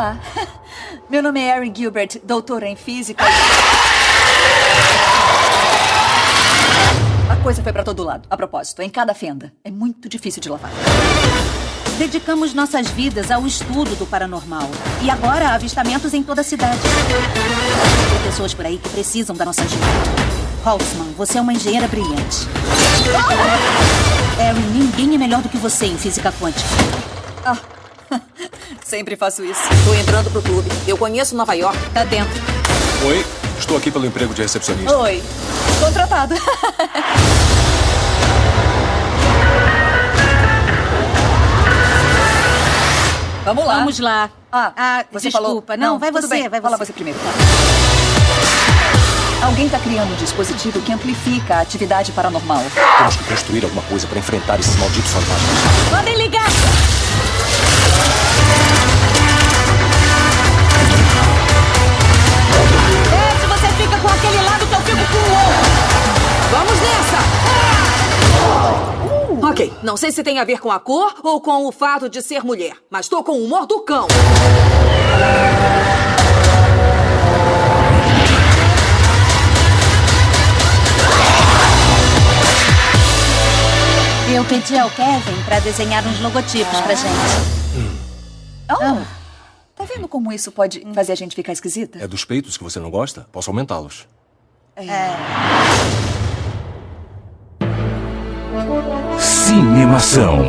Olá, meu nome é Erin Gilbert, doutora em física. A coisa foi pra todo lado. A propósito, em cada fenda. É muito difícil de lavar. Dedicamos nossas vidas ao estudo do paranormal. E agora há avistamentos em toda a cidade. Tem pessoas por aí que precisam da nossa ajuda. Holtzman, você é uma engenheira brilhante. Erin, ninguém é melhor do que você em física quântica. Sempre faço isso. Tô entrando pro clube. Eu conheço Nova York. Tá dentro. Oi, estou aqui pelo emprego de recepcionista. Oi, contratado. Vamos lá. Vamos lá. Você desculpa. falou... Não, vai tudo você, bem. vai Fala você. você primeiro. Alguém tá criando um dispositivo que amplifica a atividade paranormal. Temos que construir alguma coisa para enfrentar esses malditos fantasmas. Podem ligar! Se você fica com aquele lado que eu fico com o outro. Vamos nessa! Ok, não sei se tem a ver com a cor ou com o fato de ser mulher, mas tô com o humor do cão. Eu pedi ao Kevin pra desenhar uns logotipos pra gente. Tá vendo como isso pode fazer a gente ficar esquisita? É dos peitos que você não gosta? Posso aumentá-los. Cinemação,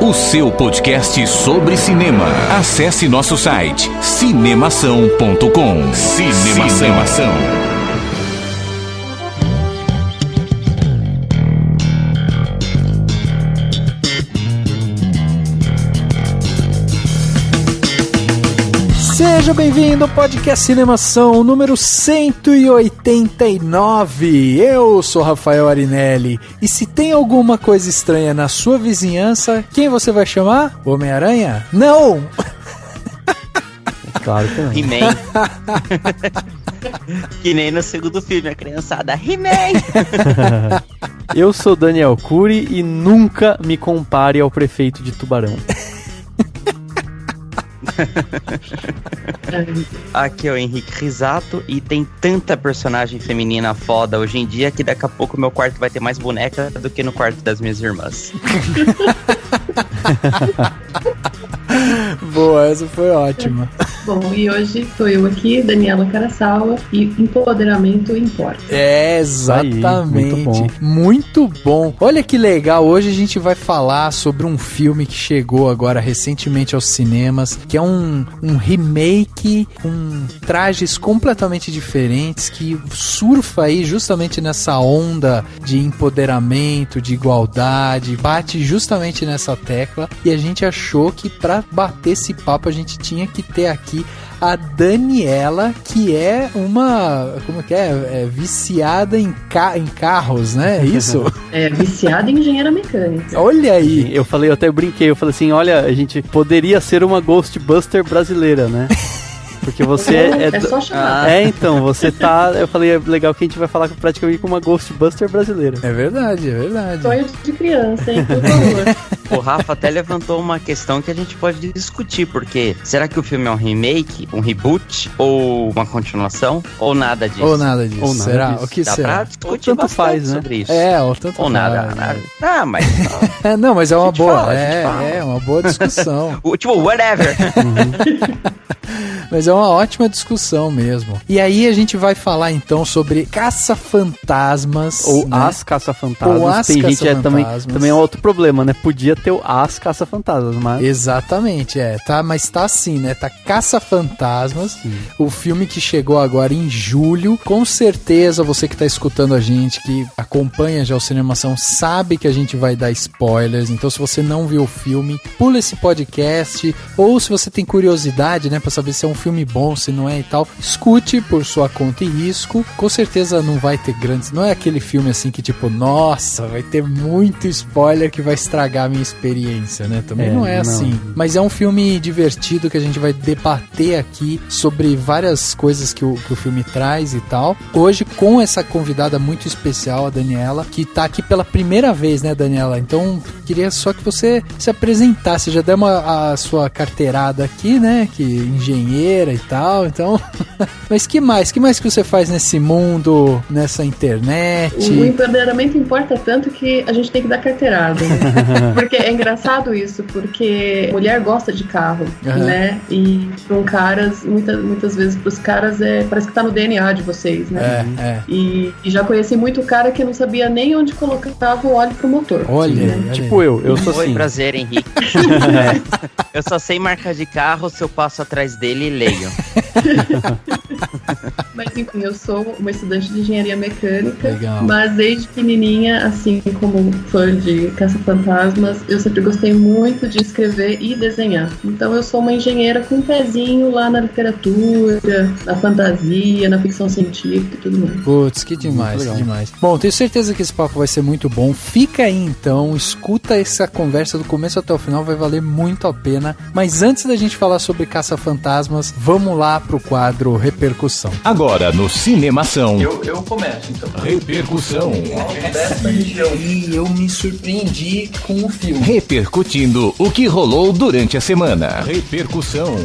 o seu podcast sobre cinema. Acesse nosso site cinemação.com. Cinemação. Seja bem-vindo ao podcast Cinemação número 189. Eu sou Rafael Arinelli. E se tem alguma coisa estranha na sua vizinhança, quem você vai chamar? Homem-Aranha? Não! Claro que não. He-Man. Que nem no segundo filme, a criançada. He-Man! Eu sou Daniel Cury e nunca me compare ao prefeito de Tubarão. Aqui é o Henrique Risato e tem tanta personagem feminina foda hoje em dia que daqui a pouco meu quarto vai ter mais boneca do que no quarto das minhas irmãs. Boa, essa foi ótima. Bom, e hoje tô eu aqui, Daniela Caraçala, e empoderamento importa. É, exatamente. Aí, muito bom. Muito bom. Olha que legal, hoje a gente vai falar sobre um filme que chegou agora recentemente aos cinemas, que é um remake com trajes completamente diferentes, que surfa aí justamente nessa onda de empoderamento, de igualdade, bate justamente nessa tecla, e a gente achou que pra bater esse papo a gente tinha que ter aqui a Daniela, que é uma... Como que é? Viciada em carros, né? É isso? É, viciada em engenheira mecânica. Olha aí! Eu brinquei, eu falei assim, olha, a gente poderia ser uma Ghostbuster brasileira, né? Porque você é só chamar. Então, você tá... Eu falei, é legal que a gente vai falar praticamente com uma Ghostbuster brasileira. É verdade, é verdade. Sonho de criança, hein? Por favor. O Rafa até levantou uma questão que a gente pode discutir, porque será que o filme é um remake, um reboot, ou uma continuação, ou nada disso? Ou nada disso. Será? Disso. O que Dá será? pra discutir Tanto bastante faz, né? sobre isso. Ou tanto ou faz, nada. né? Ah, mas... Não, mas é uma boa. fala, a gente fala. É uma boa discussão. Tipo, whatever. Mas é uma ótima discussão mesmo. E aí a gente vai falar então sobre caça-fantasmas. Ou né? as caça-fantasmas. Ou as Tem gente caça-fantasmas. também é outro problema, né? Podia ter o as caça-fantasmas, mas... Exatamente, tá, mas tá assim, né? Tá Caça-Fantasmas, o filme que chegou agora em julho. Com certeza você que tá escutando a gente, que acompanha já o Cinemação, sabe que a gente vai dar spoilers. Então se você não viu o filme, pula esse podcast. Ou se você tem curiosidade, né, pra saber se é um filme bom, se não é e tal, escute por sua conta e risco. Com certeza não vai ter grandes... Não é aquele filme assim que tipo, nossa, vai ter muito spoiler que vai estragar a minha experiência, né? Também não é assim. Mas é um filme divertido que a gente vai debater aqui sobre várias coisas que o filme traz e tal. Hoje com essa convidada muito especial, a Daniela, que tá aqui pela primeira vez, né, Daniela? Então, queria só que você se apresentasse. Já deu a sua carteirada aqui, né? Que engenheira e tal, então... Mas que mais? Que você faz nesse mundo, nessa internet? O empoderamento importa tanto que a gente tem que dar carteirada, né? Porque é engraçado isso, porque mulher gosta de carro, né? E para caras, muitas vezes pros caras parece que tá no DNA de vocês, né? E já conheci muito cara que não sabia nem onde colocava o óleo pro motor. Olha, né? Tipo eu sou assim. Oi, prazer, Henrique. Eu só sei marca de carro se eu passo atrás dele e leio. Mas enfim, eu sou uma estudante de engenharia mecânica. Legal. Mas desde pequenininha, assim como fã de Caça-Fantasmas, eu sempre gostei muito de escrever e desenhar. Então eu sou uma engenheira com um pezinho lá na literatura, na fantasia, na ficção científica e tudo mais. Putz, que demais, que demais. Bom, tenho certeza que esse papo vai ser muito bom. Fica aí então, escuta essa conversa do começo até o final, vai valer muito a pena. Mas antes da gente falar sobre Caça-Fantasmas, vamos lá pro quadro Repercussão. Agora no Cinemação. Eu começo então. Repercussão. E eu me surpreendi com o filme. Repercutindo o que rolou durante a semana. Repercussão.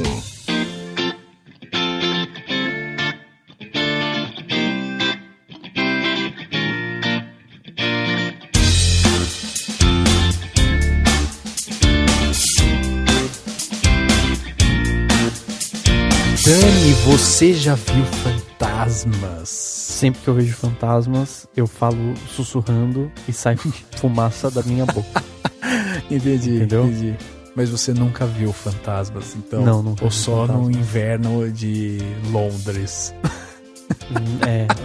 Dani, você já viu fantasmas? Sempre que eu vejo fantasmas, eu falo sussurrando e sai fumaça da minha boca. Entendi. Entendeu? Mas você nunca viu fantasmas, então? Não, nunca Ou vi só fantasmas. no inverno de Londres?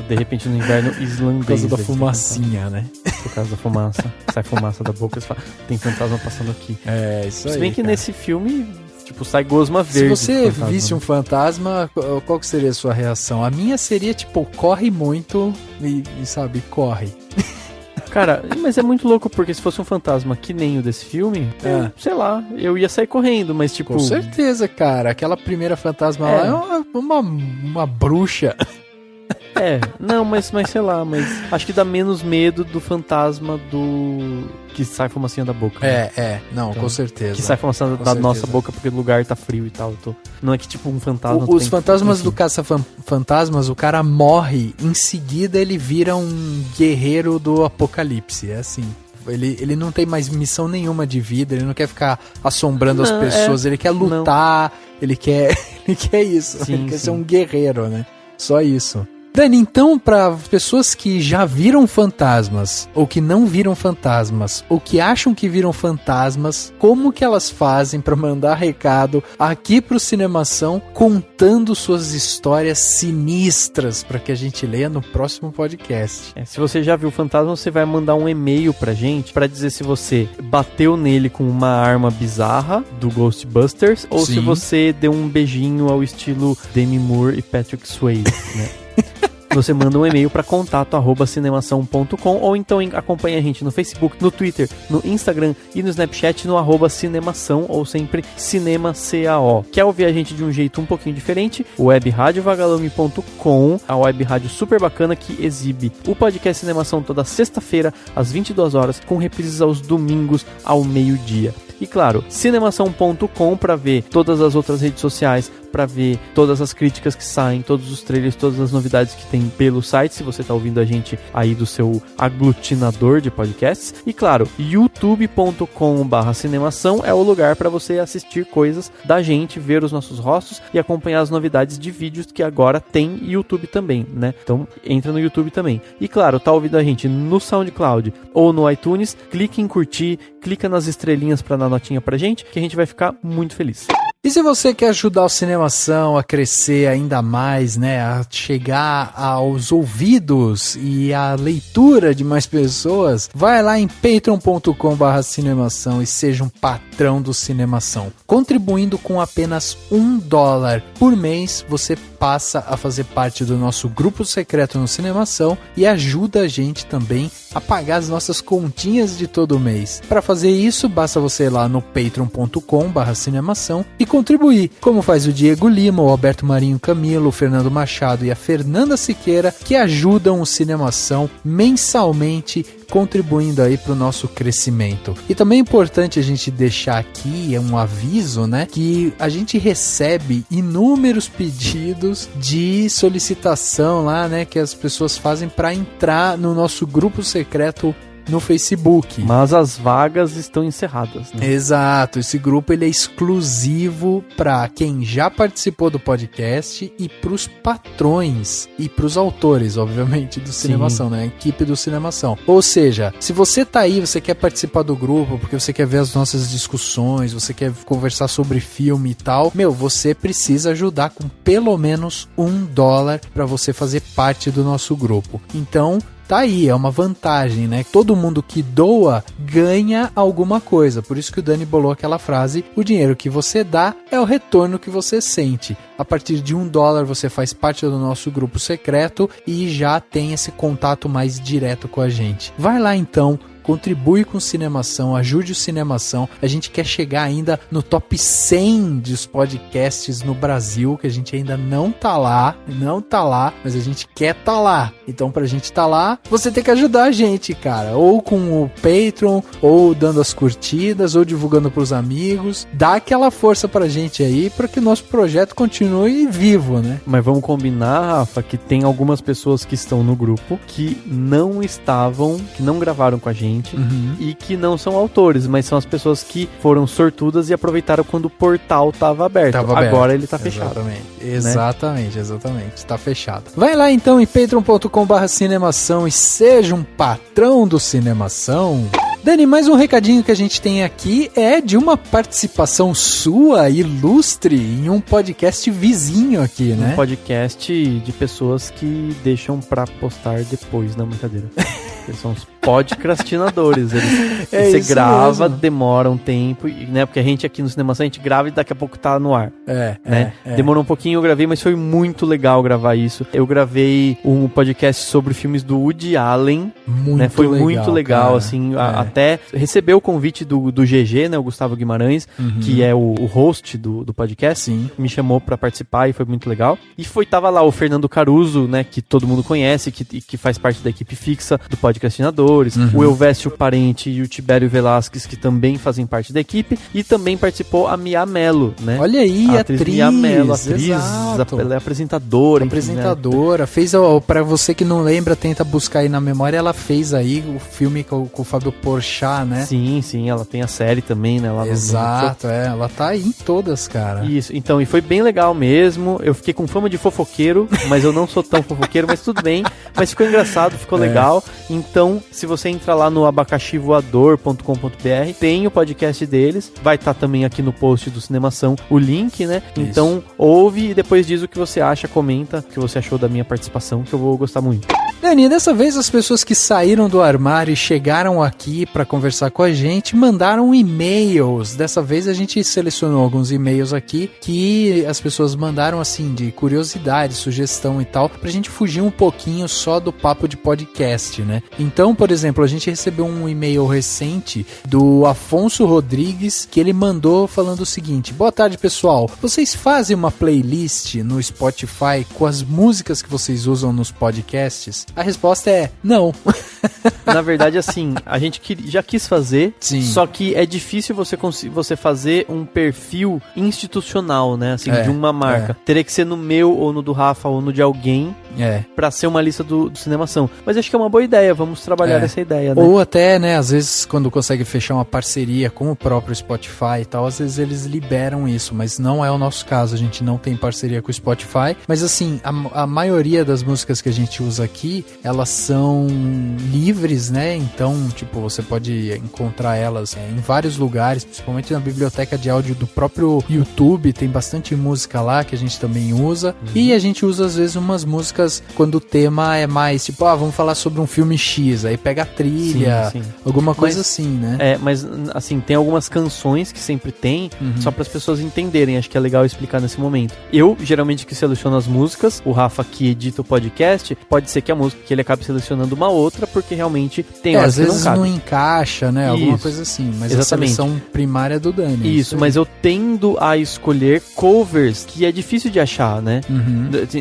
De repente no inverno islandês. Por causa da eles fumacinha, né? têm fantasma. Por causa da fumaça. Sai fumaça da boca e você fala, tem fantasma passando aqui. É, isso aí. Se bem que cara. nesse filme, tipo, sai gosma Se verde. você do fantasma, visse um fantasma, qual que seria a sua reação? A minha seria, tipo, corre muito e sabe, corre. Cara, mas é muito louco, porque se fosse um fantasma que nem o desse filme, sei lá, eu ia sair correndo, mas tipo... Com certeza, cara. Aquela primeira fantasma lá é uma bruxa. Não, mas sei lá, mas acho que dá menos medo do fantasma que sai fumacinha da boca. Né? Não, Então, com certeza. Que sai fumacinha da nossa boca porque o lugar tá frio e tal. Não é que tipo um fantasma... Os fantasmas do Caça-Fantasmas, o cara morre, em seguida ele vira um guerreiro do apocalipse, é assim. Ele não tem mais missão nenhuma de vida, ele não quer ficar assombrando as pessoas, ele quer lutar, ele quer isso, Sim, ele quer sim. ser um guerreiro, né? Só isso. Dani, então, para pessoas que já viram fantasmas, ou que não viram fantasmas, ou que acham que viram fantasmas, como que elas fazem para mandar recado aqui pro Cinemação, contando suas histórias sinistras para que a gente leia no próximo podcast? Se você já viu fantasma, você vai mandar um e-mail pra gente pra dizer se você bateu nele com uma arma bizarra do Ghostbusters ou Sim. se você deu um beijinho ao estilo Demi Moore e Patrick Swayze, né? Você manda um e-mail para contato@cinemação.com ou então acompanha a gente no Facebook, no Twitter, no Instagram e no Snapchat no @cinemação ou sempre cinemacao. Quer ouvir a gente de um jeito um pouquinho diferente? webradiovagalume.com, a web rádio super bacana que exibe o podcast Cinemação toda sexta-feira às 22 horas com reprises aos domingos ao meio-dia. E claro, cinemação.com para ver todas as outras redes sociais, para ver todas as críticas que saem, todos os trailers, todas as novidades que tem pelo site, se você tá ouvindo a gente aí do seu aglutinador de podcasts. E claro, youtube.com/cinemação é o lugar para você assistir coisas da gente, ver os nossos rostos e acompanhar as novidades de vídeos que agora tem YouTube também, né? Então entra no YouTube também. E claro, tá ouvindo a gente no SoundCloud ou no iTunes, clique em curtir, clica nas estrelinhas para dar notinha pra gente, que a gente vai ficar muito feliz. E se você quer ajudar o Cinemação a crescer ainda mais, né, a chegar aos ouvidos e à leitura de mais pessoas, vai lá em patreon.com/cinemação e seja um patrão do Cinemação. Contribuindo com apenas $1 por mês, você passa a fazer parte do nosso grupo secreto no Cinemação e ajuda a gente também a pagar as nossas continhas de todo mês. Para fazer isso, basta você ir lá no patreon.com/cinemação e contribuir, como faz o Diego Lima, o Alberto Marinho Camilo, o Fernando Machado e a Fernanda Siqueira, que ajudam o Cinemação mensalmente, contribuindo aí para o nosso crescimento. E também é importante a gente deixar aqui um aviso, né, que a gente recebe inúmeros pedidos de solicitação lá, né, que as pessoas fazem para entrar no nosso grupo secreto no Facebook. Mas as vagas estão encerradas, né? Exato, esse grupo ele é exclusivo para quem já participou do podcast e para os patrões e para os autores, obviamente, do Cinemação, né? A equipe do Cinemação. Ou seja, se você tá aí, você quer participar do grupo, porque você quer ver as nossas discussões, você quer conversar sobre filme e tal, você precisa ajudar com pelo menos $1 para você fazer parte do nosso grupo. Então, tá aí, é uma vantagem, né? Todo mundo que doa ganha alguma coisa. Por isso que o Dani bolou aquela frase: o dinheiro que você dá é o retorno que você sente. A partir de $1 você faz parte do nosso grupo secreto e já tem esse contato mais direto com a gente. Vai lá então, contribui com o Cinemação, ajude o Cinemação. A gente quer chegar ainda no top 100 dos podcasts no Brasil, que a gente ainda não tá lá, mas a gente quer tá lá. Então, pra gente tá lá, você tem que ajudar a gente, cara. Ou com o Patreon, ou dando as curtidas, ou divulgando pros amigos. Dá aquela força pra gente aí, pra que o nosso projeto continue vivo, né? Mas vamos combinar, Rafa, que tem algumas pessoas que estão no grupo que não gravaram com a gente, e que não são autores, mas são as pessoas que foram sortudas e aproveitaram quando o portal estava aberto. Agora ele está fechado. Exatamente. Está fechado. Vai lá então em patreon.com/cinemação e seja um patrão do Cinemação. Dani, mais um recadinho que a gente tem aqui é de uma participação sua, ilustre, em um podcast vizinho aqui, né? Um podcast de pessoas que deixam pra postar depois, não, brincadeira. Eles são os podcastinadores. Você grava, mesmo. Demora um tempo, né? Porque a gente aqui no Cinemação, a gente grava e daqui a pouco tá no ar. Demorou um pouquinho, eu gravei, mas foi muito legal gravar isso. Eu gravei um podcast sobre filmes do Woody Allen. Foi muito legal, cara. Assim, até recebeu o convite do GG, né? O Gustavo Guimarães, que é o host do podcast. Sim. Me chamou pra participar e foi muito legal. E tava lá o Fernando Caruso, né? Que todo mundo conhece, que faz parte da equipe fixa do Podcastinadores. O Elvésio Parente e o Tibério Velasquez, que também fazem parte da equipe. E também participou a Mia Mello, né? Olha aí, a atriz Mia Mello, ela é apresentadora. Apresentadora. Enfim, né? Fez, pra você que não lembra, tenta buscar aí na memória, ela fez aí o filme com o Fábio Porchat, né? Sim, ela tem a série também, né? Lá Exato, ela tá aí em todas, cara. Isso, então, e foi bem legal mesmo. Eu fiquei com fama de fofoqueiro, mas eu não sou tão fofoqueiro, mas tudo bem. Mas ficou engraçado, ficou legal. Então, se você entrar lá no abacaxivoador.com.br, tem o podcast deles. Vai estar também aqui no post do Cinemação o link, né? Isso. Então, ouve e depois diz o que você acha, comenta o que você achou da minha participação, que eu vou gostar muito. Dani, dessa vez as pessoas que saíram do armário e chegaram aqui para conversar com a gente mandaram e-mails. Dessa vez a gente selecionou alguns e-mails aqui que as pessoas mandaram assim de curiosidade, sugestão e tal, pra gente fugir um pouquinho só do papo de podcast, né? Então, por exemplo, a gente recebeu um e-mail recente do Afonso Rodrigues que ele mandou falando o seguinte: boa tarde, pessoal. Vocês fazem uma playlist no Spotify com as músicas que vocês usam nos podcasts? A resposta é não. Na verdade, assim, a gente já quis fazer, sim, só que é difícil você fazer um perfil institucional, né? Assim, de uma marca. Teria que ser no meu, ou no do Rafa, ou no de alguém, pra ser uma lista do Cinemação. Mas acho que é uma boa ideia, vamos trabalhar essa ideia, né? Ou até, né, às vezes quando consegue fechar uma parceria com o próprio Spotify e tal, às vezes eles liberam isso, mas não é o nosso caso, a gente não tem parceria com o Spotify, mas assim, a maioria das músicas que a gente usa aqui, elas são livres, né, então, tipo, você pode encontrar elas em vários lugares, principalmente na biblioteca de áudio do próprio YouTube, tem bastante música lá que a gente também usa, e a gente usa às vezes umas músicas quando o tema é mais, tipo, vamos falar sobre um filme X, aí pega a trilha, alguma coisa assim, né? Mas assim, tem algumas canções que sempre tem, só para as pessoas entenderem, acho que é legal explicar nesse momento. Eu, geralmente, que seleciono as músicas, o Rafa que edita o podcast, pode ser que a música que ele acabe selecionando uma outra, porque realmente tem horas às que vezes não cabe. não encaixa, né? Alguma coisa assim, mas exatamente. A seleção primária é do Dani. Isso, mas eu tendo a escolher covers, que é difícil de achar, né?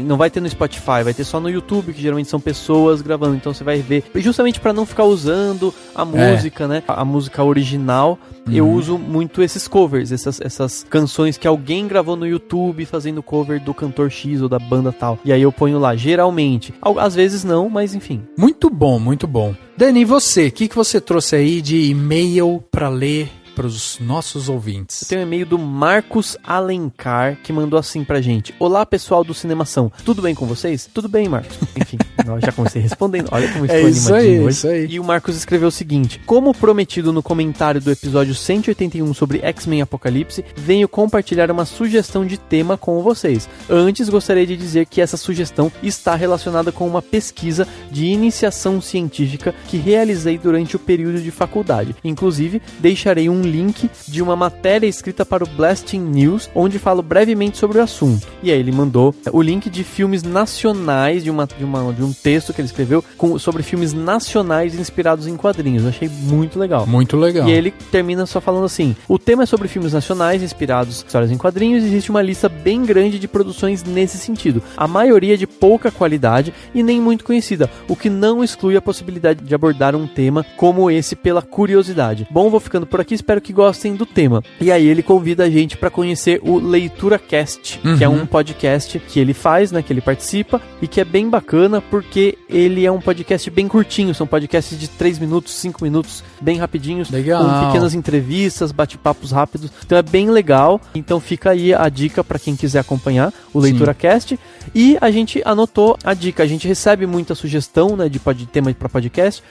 Não vai ter no Spotify, vai ter só no YouTube, que geralmente são pessoas gravando, então você vai ver, justamente para não ficar usando a música, né? A música original, eu uso muito esses covers, essas canções que alguém gravou no YouTube fazendo cover do cantor X ou da banda tal. E aí eu ponho lá, geralmente. Às vezes não, mas enfim. Muito bom, muito bom. Dani, e você? O que você trouxe aí de e-mail pra ler para os nossos ouvintes? Eu tenho um e-mail do Marcos Alencar, que mandou assim pra gente: olá, pessoal do Cinemação, tudo bem com vocês? Tudo bem, Marcos. Enfim, eu já comecei respondendo. Olha como estou animadinho hoje. Isso aí. E o Marcos escreveu o seguinte: como prometido no comentário do episódio 181 sobre X-Men Apocalipse, venho compartilhar uma sugestão de tema com vocês. Antes, gostaria de dizer que essa sugestão está relacionada com uma pesquisa de iniciação científica que realizei durante o período de faculdade. Inclusive, deixarei um link de uma matéria escrita para o Blasting News, onde falo brevemente sobre o assunto. E aí ele mandou o link de filmes nacionais, de um texto que ele escreveu sobre filmes nacionais inspirados em quadrinhos. Eu achei muito legal. Muito legal. E ele termina só falando assim: o tema é sobre filmes nacionais inspirados em histórias em quadrinhos, e existe uma lista bem grande de produções nesse sentido. A maioria de pouca qualidade e nem muito conhecida, o que não exclui a possibilidade de abordar um tema como esse pela curiosidade. Bom, vou ficando por aqui, espero que gostem do tema. E aí ele convida a gente para conhecer o Leitura Cast, que é um podcast que ele faz, né, que ele participa, e que é bem bacana porque ele é um podcast bem curtinho, são podcasts de 3 minutos, 5 minutos, bem rapidinhos, legal, com pequenas entrevistas, bate-papos rápidos, então é bem legal. Então fica aí a dica para quem quiser acompanhar o Leitura Cast. E a gente anotou a dica, a gente recebe muita sugestão, né, de tema para podcast.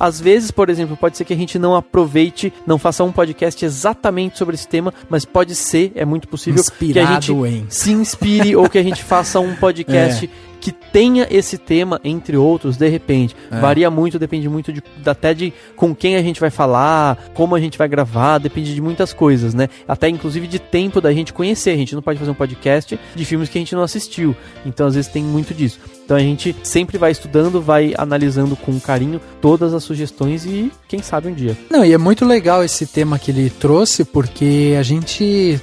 Às vezes, por exemplo, pode ser que a gente não aproveite, não faça um podcast exatamente sobre esse tema, mas pode ser, é muito possível que a gente se inspire ou que a gente faça um podcast que tenha esse tema, entre outros, de repente. Varia muito, depende muito até de com quem a gente vai falar, como a gente vai gravar, depende de muitas coisas, né? Até inclusive de tempo da gente conhecer. A gente não pode fazer um podcast de filmes que a gente não assistiu. Então, às vezes, tem muito disso. Então a gente sempre vai estudando, vai analisando com carinho todas as sugestões e quem sabe um dia. Não, e é muito legal esse tema que ele trouxe, porque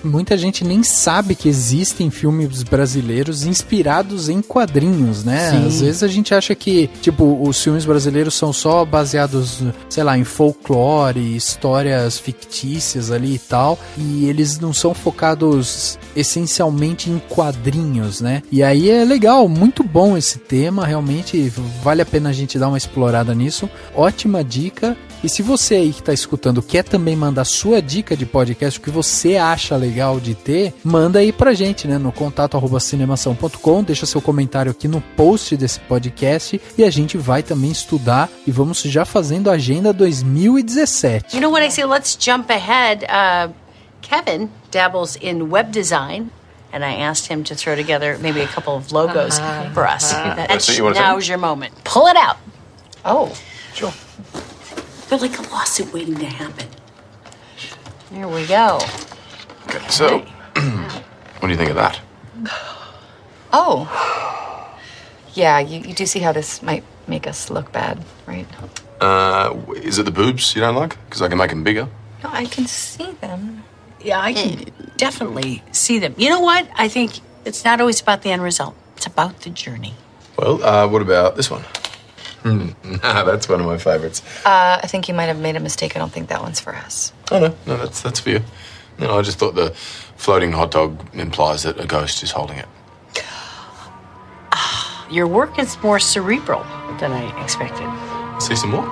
muita gente nem sabe que existem filmes brasileiros inspirados em quadrinhos, né? Sim. Às vezes a gente acha que, tipo, os filmes brasileiros são só baseados, sei lá, em folclore, histórias fictícias ali e tal, e eles não são focados essencialmente em quadrinhos, né? E aí é legal, muito bom esse tema, realmente vale a pena a gente dar uma explorada nisso. Ótima dica. E se você aí que está escutando quer também mandar sua dica de podcast, o que você acha legal de ter, manda aí pra gente, né, no contato@cinemação.com, deixa seu comentário aqui no post desse podcast e a gente vai também estudar e vamos já fazendo a agenda 2017. You know what I say? Let's jump ahead. Kevin dabbles in web design. And I asked him to throw together maybe a couple of logos for us. Now's your moment. Pull it out. Oh. Sure. They're like a lawsuit waiting to happen. Here we go. Okay, so, what do you think of that? Oh. Yeah, you do see how this might make us look bad, right? Is it the boobs you don't like? Because I can make them bigger. No, I can see them. Yeah, I can definitely see them. You know what? I think it's not always about the end result. It's about the journey. Well, what about this one? That's one of my favorites. I think you might have made a mistake. I don't think that one's for us. Oh, no, that's for you. No, I just thought the floating hot dog implies that a ghost is holding it. Your work is more cerebral than I expected. Say some more.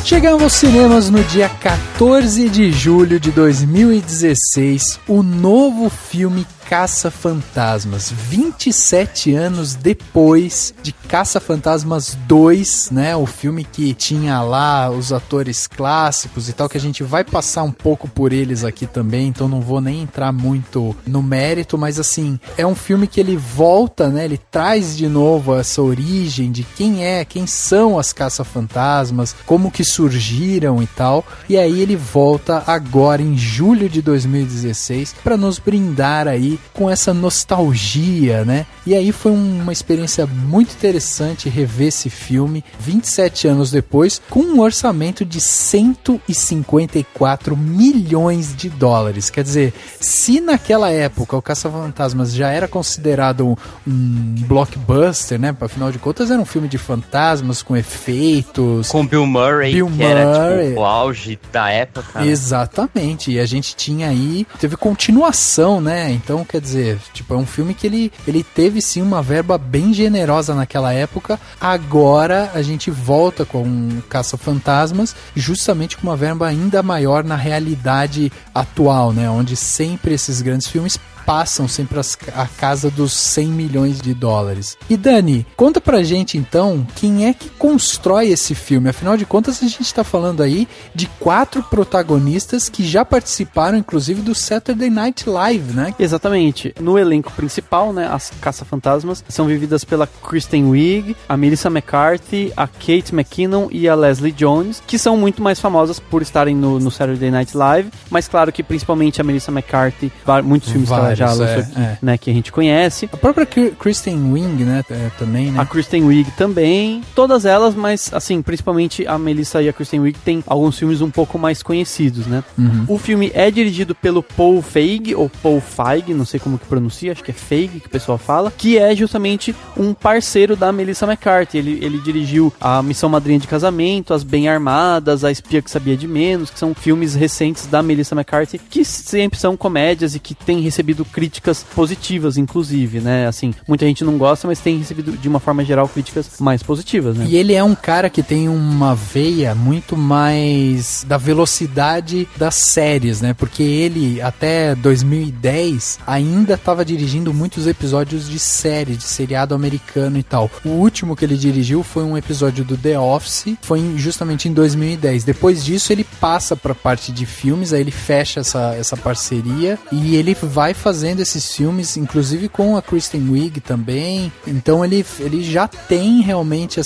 Chegamos aos cinemas no dia 14 de julho de 2016, o novo filme Caça-Fantasmas, 27 anos depois de Caça-Fantasmas 2, né, o filme que tinha lá os atores clássicos e tal, que a gente vai passar um pouco por eles aqui também, então não vou nem entrar muito no mérito, mas assim, é um filme que ele volta, né, ele traz de novo essa origem de quem são as Caça-Fantasmas, como que surgiram e tal, e aí ele volta agora em julho de 2016 para nos brindar aí com essa nostalgia, né? E aí foi uma experiência muito interessante rever esse filme 27 anos depois, com um orçamento de 154 milhões de dólares. Quer dizer, se naquela época o Caça-Fantasmas já era considerado um blockbuster, né? Afinal de contas era um filme de fantasmas com efeitos, com Bill Murray, que era tipo o auge da época. Exatamente, e a gente tinha aí, teve continuação, né? Então, quer dizer, tipo, é um filme que ele teve sim uma verba bem generosa naquela época. Agora a gente volta com Caça-Fantasmas justamente com uma verba ainda maior na realidade atual, né? Onde sempre esses grandes filmes passam sempre a casa dos 100 milhões de dólares. E Dani, conta pra gente então, quem é que constrói esse filme? Afinal de contas, a gente tá falando aí de 4 protagonistas que já participaram, inclusive, do Saturday Night Live, né? Exatamente. No elenco principal, né, as Caça-Fantasmas são vividas pela Kristen Wiig, a Melissa McCarthy, a Kate McKinnon e a Leslie Jones, que são muito mais famosas por estarem no Saturday Night Live, mas claro que principalmente a Melissa McCarthy, muitos filmes que ela já lançou aqui, né, que a gente conhece. A própria Kristen Wiig, né, também, né? A Kristen Wiig também. Todas elas, mas, assim, principalmente a Melissa e a Kristen Wiig tem alguns filmes um pouco mais conhecidos, né? Uhum. O filme é dirigido pelo Paul Feig, ou Paul Feig, não sei como que pronuncia, acho que é Feig que o pessoal fala, que é justamente um parceiro da Melissa McCarthy. Ele dirigiu a Missão Madrinha de Casamento, As Bem Armadas, A Espia que Sabia de Menos, que são filmes recentes da Melissa McCarthy, que sempre são comédias e que têm recebido críticas positivas, inclusive, né? Assim, muita gente não gosta, mas tem recebido, de uma forma geral, críticas mais positivas, né? E ele é um cara que tem uma veia muito mais da velocidade das séries, né? Porque ele, até 2010, ainda estava dirigindo muitos episódios de série, de seriado americano e tal. O último que ele dirigiu foi um episódio do The Office, foi justamente em 2010. Depois disso, ele passa pra parte de filmes, aí ele fecha essa parceria e ele vai fazendo esses filmes, inclusive com a Kristen Wiig também. Então ele já tem realmente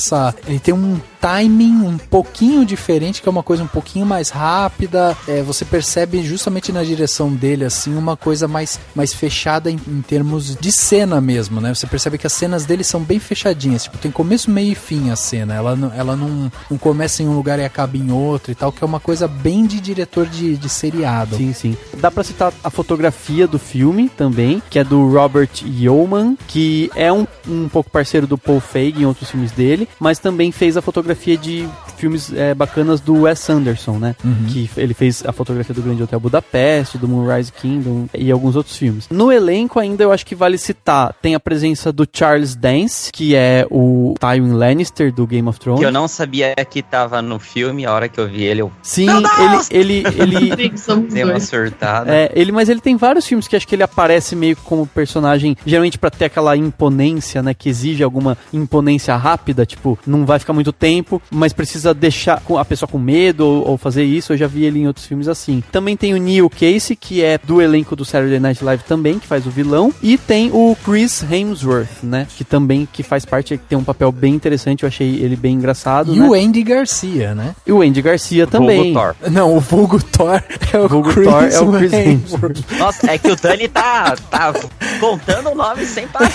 ele tem um timing um pouquinho diferente, que é uma coisa um pouquinho mais rápida. Você percebe justamente na direção dele, assim, uma coisa mais fechada em termos de cena mesmo, né? Você percebe que as cenas dele são bem fechadinhas, tipo, tem começo, meio e fim a cena. Ela não começa em um lugar e acaba em outro e tal, que é uma coisa bem de diretor de seriado. Sim, sim. Dá pra citar a fotografia do filme também, que é do Robert Yeoman, que é um pouco parceiro do Paul Feig em outros filmes dele, mas também fez a fotografia de filmes bacanas do Wes Anderson, né? Uhum. Que ele fez a fotografia do Grande Hotel Budapeste, do Moonrise Kingdom e alguns outros filmes. No elenco ainda eu acho que vale citar, tem a presença do Charles Dance, que é o Tywin Lannister do Game of Thrones. Que eu não sabia que tava no filme, a hora que eu vi ele, eu... Sim, ele deu uma surtada. Mas ele tem vários filmes que acho que ele aparece meio como personagem, geralmente pra ter aquela imponência, né? Que exige alguma imponência rápida, tipo, não vai ficar muito tempo, mas precisa deixar a pessoa com medo ou fazer isso. Eu já vi ele em outros filmes assim. Também tem o Neil Casey, que é do elenco do Saturday Night Live também, que faz o vilão. E tem o Chris Hemsworth, né? Que também faz parte, que tem um papel bem interessante. Eu achei ele bem engraçado, e né? o Andy Garcia, né? E o Andy Garcia também. Thor. Não, o vulgo Thor é o Chris Hemsworth. Nossa, é que o Dani tá contando o nome sem parar.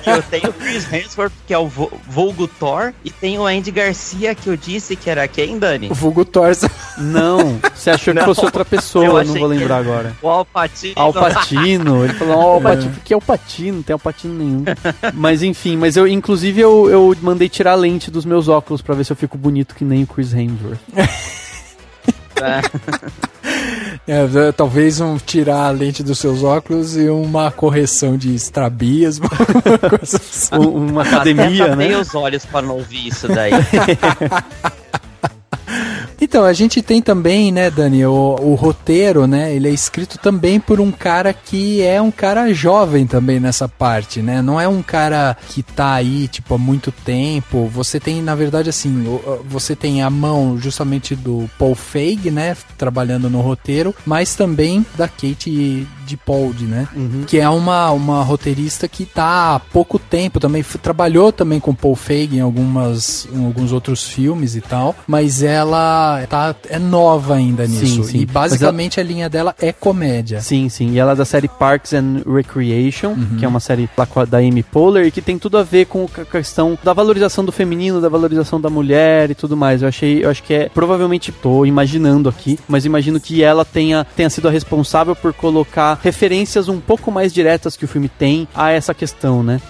Eu tenho o Chris Hemsworth, que é o vulgo Thor, e tem o Andy Garcia, Garcia que eu disse que era quem, Dani? O vulgo Torsa. Não, você achou que fosse outra pessoa, eu não vou lembrar agora. O Al Pacino. Al Pacino, ele falou, Al Pacino, que é o Pacino, não tem Al Pacino nenhum. Mas enfim, inclusive eu mandei tirar a lente dos meus óculos pra ver se eu fico bonito que nem o Chris Hemsworth. Talvez tirar a lente dos seus óculos e uma correção de estrabismo. Uma academia, né? Até os olhos para não ouvir isso daí. Então, a gente tem também, né, Dani, o roteiro, né, ele é escrito também por um cara que é um cara jovem também nessa parte, né, não é um cara que tá aí, tipo, há muito tempo. Você tem, na verdade, assim, você tem a mão justamente do Paul Feig, né, trabalhando no roteiro, mas também da Kate Dippold, né, que é uma roteirista que tá há pouco tempo também, trabalhou também com Paul Feig em alguns outros filmes e tal, mas ela é nova ainda nisso. Sim. E basicamente a linha dela é comédia. Sim. E ela é da série Parks and Recreation, que é uma série da Amy Poehler, e que tem tudo a ver com a questão da valorização do feminino, da valorização da mulher e tudo mais. Eu acho que provavelmente tô imaginando aqui, mas imagino que ela tenha sido a responsável por colocar referências um pouco mais diretas que o filme tem a essa questão, né?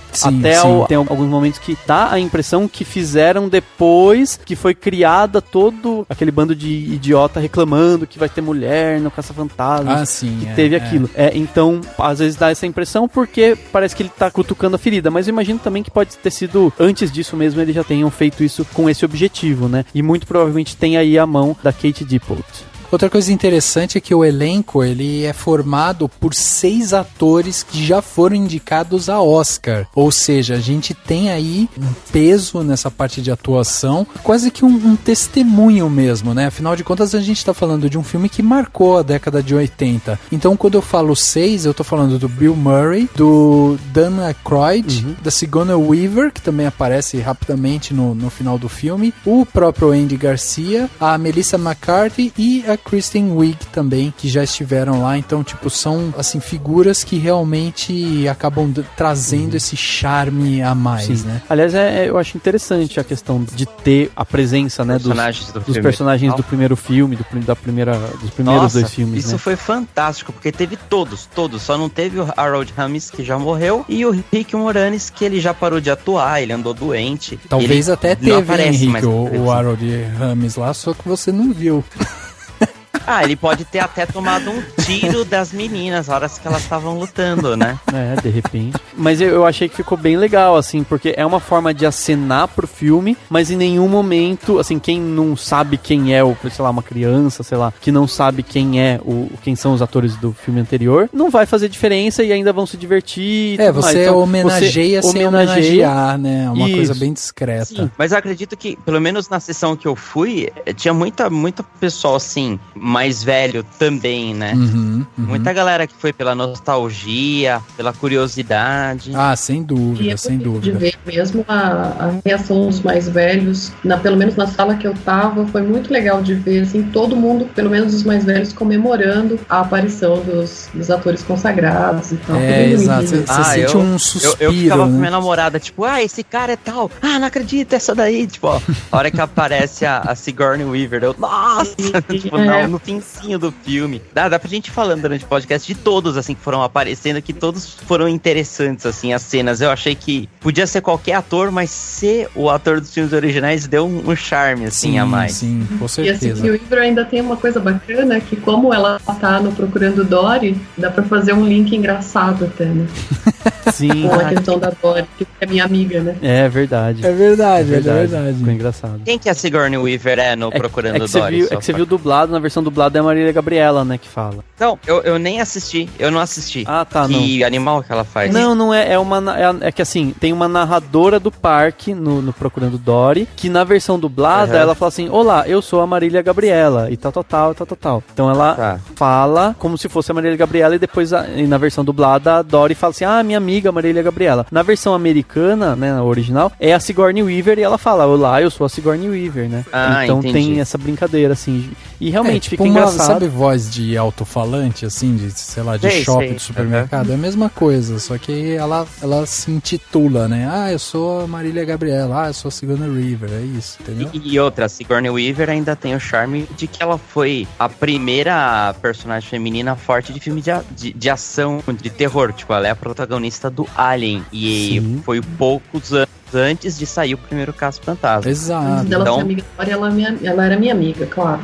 Tem alguns momentos que dá a impressão que fizeram depois que foi criada todo aquele bando de idiota reclamando que vai ter mulher no Caça-Fantasmas, teve aquilo. Então, às vezes dá essa impressão porque parece que ele tá cutucando a ferida, mas eu imagino também que pode ter sido, antes disso mesmo, eles já tenham feito isso com esse objetivo, né? E muito provavelmente tem aí a mão da Kate Dippold. Outra coisa interessante é que o elenco ele é formado por 6 atores que já foram indicados a Oscar. Ou seja, a gente tem aí um peso nessa parte de atuação, quase que um testemunho mesmo, né? Afinal de contas, a gente está falando de um filme que marcou a década de 80. Então, quando eu falo 6, eu tô falando do Bill Murray, do Dan Aykroyd, da Sigourney Weaver, que também aparece rapidamente no final do filme, o próprio Andy Garcia, a Melissa McCarthy e a Kristen Wiig também, que já estiveram lá. Então, tipo, são, assim, figuras que realmente acabam trazendo esse charme a mais, né? Aliás, eu acho interessante a questão de ter a presença, né, dos personagens do primeiro filme, dos primeiros 2 filmes, isso, né? Foi fantástico, porque teve todos, só não teve o Harold Ramis, que já morreu, e o Rick Moranis, que ele já parou de atuar, ele andou doente. Talvez até teve, Henrique, o Harold Ramis lá, só que você não viu. Ele pode ter até tomado um tiro das meninas na hora que elas estavam lutando, né? De repente. Mas eu achei que ficou bem legal, assim, porque é uma forma de acenar pro filme, mas em nenhum momento, assim, quem não sabe quem é uma criança, sei lá, que não sabe quem são os atores do filme anterior, não vai fazer diferença e ainda vão se divertir. Você homenageia sem homenagear, né? Uma coisa bem discreta. Sim, mas eu acredito que, pelo menos na sessão que eu fui, tinha muita pessoal, assim, mais velho também, né? Muita galera que foi pela nostalgia, pela curiosidade. Sem dúvida, sem dúvida. De ver mesmo a reação dos mais velhos, pelo menos na sala que eu tava, foi muito legal de ver, assim, todo mundo, pelo menos os mais velhos, comemorando a aparição dos atores consagrados e tal. Exato. Você sente um suspiro, eu ficava, né, com minha namorada, namorada, tipo, esse cara é tal, não acredito, essa daí, tipo, ó, a hora que aparece a Sigourney Weaver, eu, nossa, tipo, no finzinho do filme. Dá pra gente ir falando durante o podcast de todos, assim, que foram aparecendo, que todos foram interessantes, assim, as cenas. Eu achei que podia ser qualquer ator, mas ser o ator dos filmes originais deu um charme, assim, a mais. Sim, com certeza. E a Sigourney Weaver ainda tem uma coisa bacana, que como ela tá no Procurando Dory, dá pra fazer um link engraçado até, né? Sim. Com a questão da Dory, que é minha amiga, né? É verdade. É verdade. Ficou engraçado. Quem que a Sigourney Weaver no Procurando Dory? Você viu dublado, na versão dublada é a Marília Gabriela, né, que fala. Não, eu nem assisti, eu não assisti. Tá, que animal que ela faz? Não é, é que assim, tem uma narradora do parque no Procurando Dory, que na versão dublada, ela fala assim, olá, eu sou a Marília Gabriela, e tal. Então ela fala como se fosse a Marília Gabriela, e depois, na versão dublada, a Dory fala assim, minha amiga Marília Gabriela. Na versão americana, né, na original, é a Sigourney Weaver, e ela fala, olá, eu sou a Sigourney Weaver, né? Então entendi. Tem essa brincadeira, assim, e realmente fica tipo uma, sabe, voz de alto-falante, assim, de, sei lá, de shopping, de supermercado. É a mesma coisa, só que ela se intitula, né? Ah, eu sou a Marília Gabriela, eu sou a Sigourney Weaver, é isso, entendeu? E outra, a Sigourney Weaver ainda tem o charme de que ela foi a primeira personagem feminina forte de filme de ação, de terror. Tipo, ela é a protagonista do Alien. E foi poucos anos antes de sair o primeiro Caça-Fantasma. Exato. Antes dela ser amiga da Glória, ela era minha amiga, claro.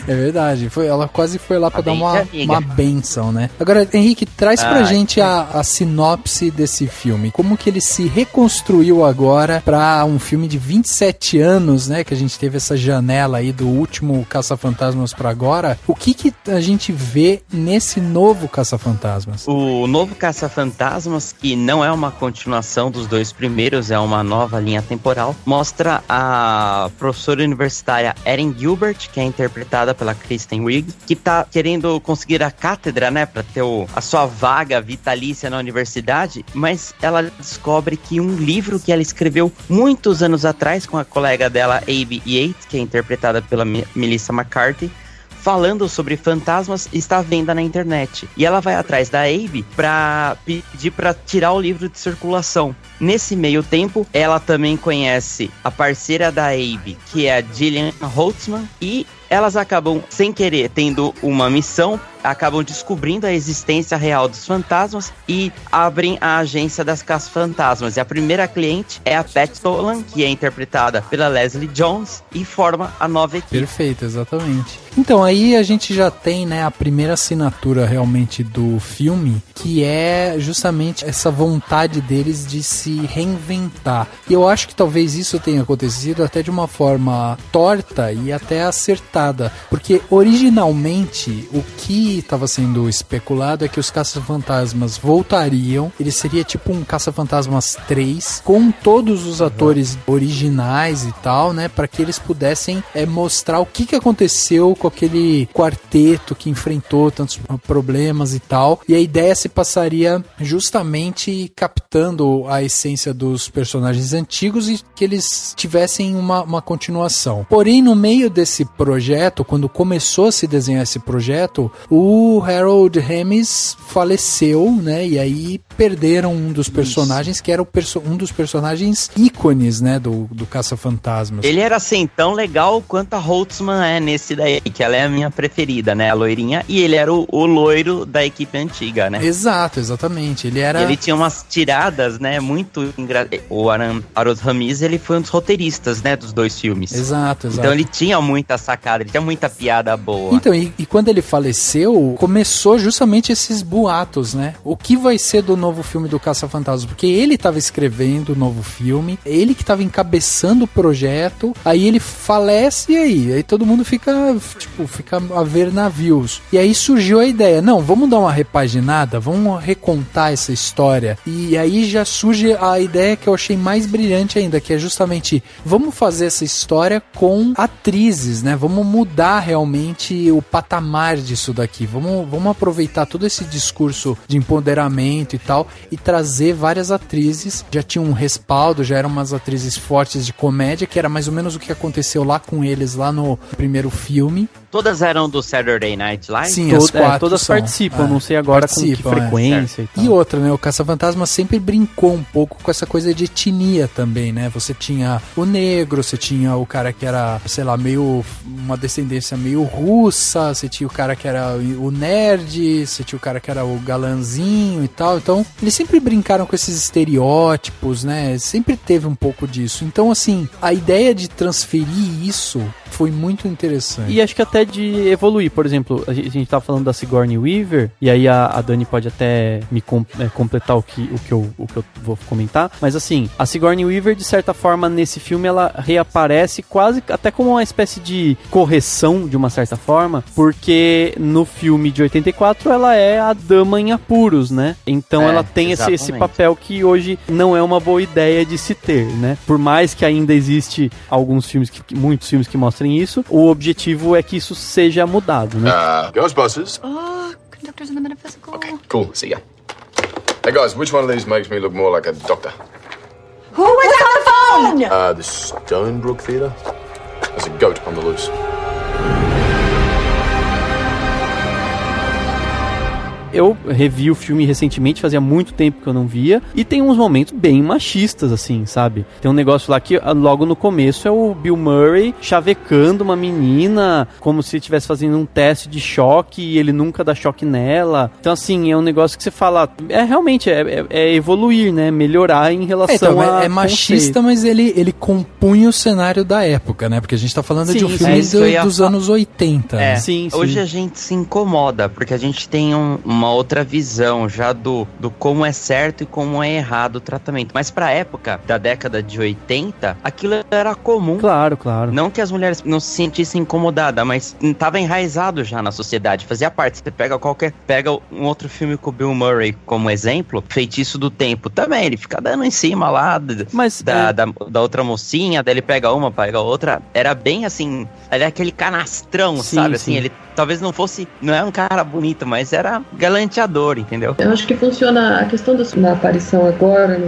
É verdade. Ela quase foi lá pra dar uma benção, né? Agora, Henrique, traz pra gente a sinopse desse filme. Como que ele se reconstruiu agora pra um filme de 27 anos, né? Que a gente teve essa janela aí do último Caça-Fantasmas pra agora. O que a gente vê nesse novo Caça-Fantasmas? O novo Caça-Fantasmas, que não é uma continuação dos dois primeiros, é uma nova linha temporal, mostra a professora universitária Erin Gilbert, que é interpretada pela Kristen Wiig, que tá querendo conseguir a cátedra, né, pra ter a sua vaga vitalícia na universidade, mas ela descobre que um livro que ela escreveu muitos anos atrás com a colega dela, Abby Yates, que é interpretada pela Melissa McCarthy, falando sobre fantasmas, está à venda na internet. E ela vai atrás da Abby pra pedir pra tirar o livro de circulação. Nesse meio tempo, ela também conhece a parceira da Abby, que é a Gillian Holtzman, e elas acabam, sem querer, tendo uma missão, acabam descobrindo a existência real dos fantasmas e abrem a agência das Caça-Fantasmas. E a primeira cliente é a Pat Tolan, que é interpretada pela Leslie Jones, e forma a nova equipe. Perfeito, exatamente. Então, aí a gente já tem, né, a primeira assinatura realmente do filme, que é justamente essa vontade deles de se reinventar. E eu acho que talvez isso tenha acontecido até de uma forma torta e até acertada, porque originalmente o que estava sendo especulado é que os Caça-Fantasmas voltariam, ele seria tipo um Caça-Fantasmas 3, com todos os atores originais e tal, né, para que eles pudessem mostrar o que aconteceu com aquele quarteto que enfrentou tantos problemas e tal, e a ideia se passaria justamente captando a essência dos personagens antigos e que eles tivessem uma continuação. Porém, no meio desse projeto, quando começou a se desenhar esse projeto, o Harold Ramis faleceu, né, e aí perderam um dos personagens, que era um dos personagens ícones, né, do Caça-Fantasmas. Ele era assim tão legal quanto a Holtzman é nesse daí, que ela é a minha preferida, né, a loirinha, e ele era o loiro da equipe antiga, né? Exato, exatamente. Ele tinha umas tiradas, né, muito o Harold Ramis, ele foi um dos roteiristas, né, dos dois filmes. Exato. Então ele tinha muita sacada, ele tinha muita piada boa. Então, e quando ele faleceu, começou justamente esses boatos, né? O que vai ser do novo filme do Caça-Fantasmas? Porque ele estava escrevendo o novo filme, ele que estava encabeçando o projeto, aí ele falece e aí todo mundo fica a ver navios. E aí surgiu a ideia, não, vamos dar uma repaginada, vamos recontar essa história. E aí já surge a ideia que eu achei mais brilhante ainda, que é justamente, vamos fazer essa história com atrizes, né? Vamos mudar realmente o patamar disso daqui. Vamos aproveitar todo esse discurso de empoderamento e tal e trazer várias atrizes. Já tinha um respaldo, já eram umas atrizes fortes de comédia, que era mais ou menos o que aconteceu lá com eles lá no primeiro filme. Todas eram do Saturday Night Live? Sim, as quatro todas participam, não sei agora com que frequência e tal. E outra, né, o Caça-Fantasma sempre brincou um pouco com essa coisa de etnia também, né? Você tinha o negro, você tinha o cara que era, sei lá, meio uma descendência meio russa, você tinha o cara que era o nerd, você tinha o cara que era o galanzinho e tal. Então, eles sempre brincaram com esses estereótipos, né? Sempre teve um pouco disso. Então, assim, a ideia de transferir isso foi muito interessante. E acho que até de evoluir, por exemplo, a gente tava falando da Sigourney Weaver, e aí a Dani pode até me completar o que eu vou comentar, mas assim, a Sigourney Weaver, de certa forma, nesse filme, ela reaparece quase até como uma espécie de correção, de uma certa forma, porque no filme de 84 ela é a dama em apuros, né? Então ela tem esse papel que hoje não é uma boa ideia de se ter, né? Por mais que ainda existe alguns filmes, muitos filmes que mostram isso, o objetivo é que isso seja mudado, né? Ghostbusters. Oh, conductors in the metaphysical. Okay, cool. See ya. Hey guys, which one of these makes me look more like a doctor? Who was on the phone? The Stonebrook Theatre. There's a goat on the loose. Eu revi o filme recentemente, fazia muito tempo que eu não via, e tem uns momentos bem machistas, assim, sabe? Tem um negócio lá que logo no começo é o Bill Murray chavecando uma menina como se estivesse fazendo um teste de choque e ele nunca dá choque nela. Então, assim, é um negócio que você fala, realmente é evoluir, né? Melhorar em relação a é machista, mas ele compunha o cenário da época, né? Porque a gente tá falando de um filme dos anos 80. É, né? sim. Hoje a gente se incomoda, porque a gente tem uma outra visão já do como é certo e como é errado o tratamento. Mas pra época da década de 80, aquilo era comum. Claro, claro. Não que as mulheres não se sentissem incomodadas, mas tava enraizado já na sociedade, fazia parte. Você pega um outro filme com o Bill Murray como exemplo, Feitiço do Tempo, também, ele fica dando em cima lá da outra mocinha, daí ele pega uma, pega outra, era bem assim, ele é aquele canastrão, sim, sabe, assim, ele talvez não é um cara bonito, mas era galanteador, entendeu? Eu acho que funciona a questão da aparição agora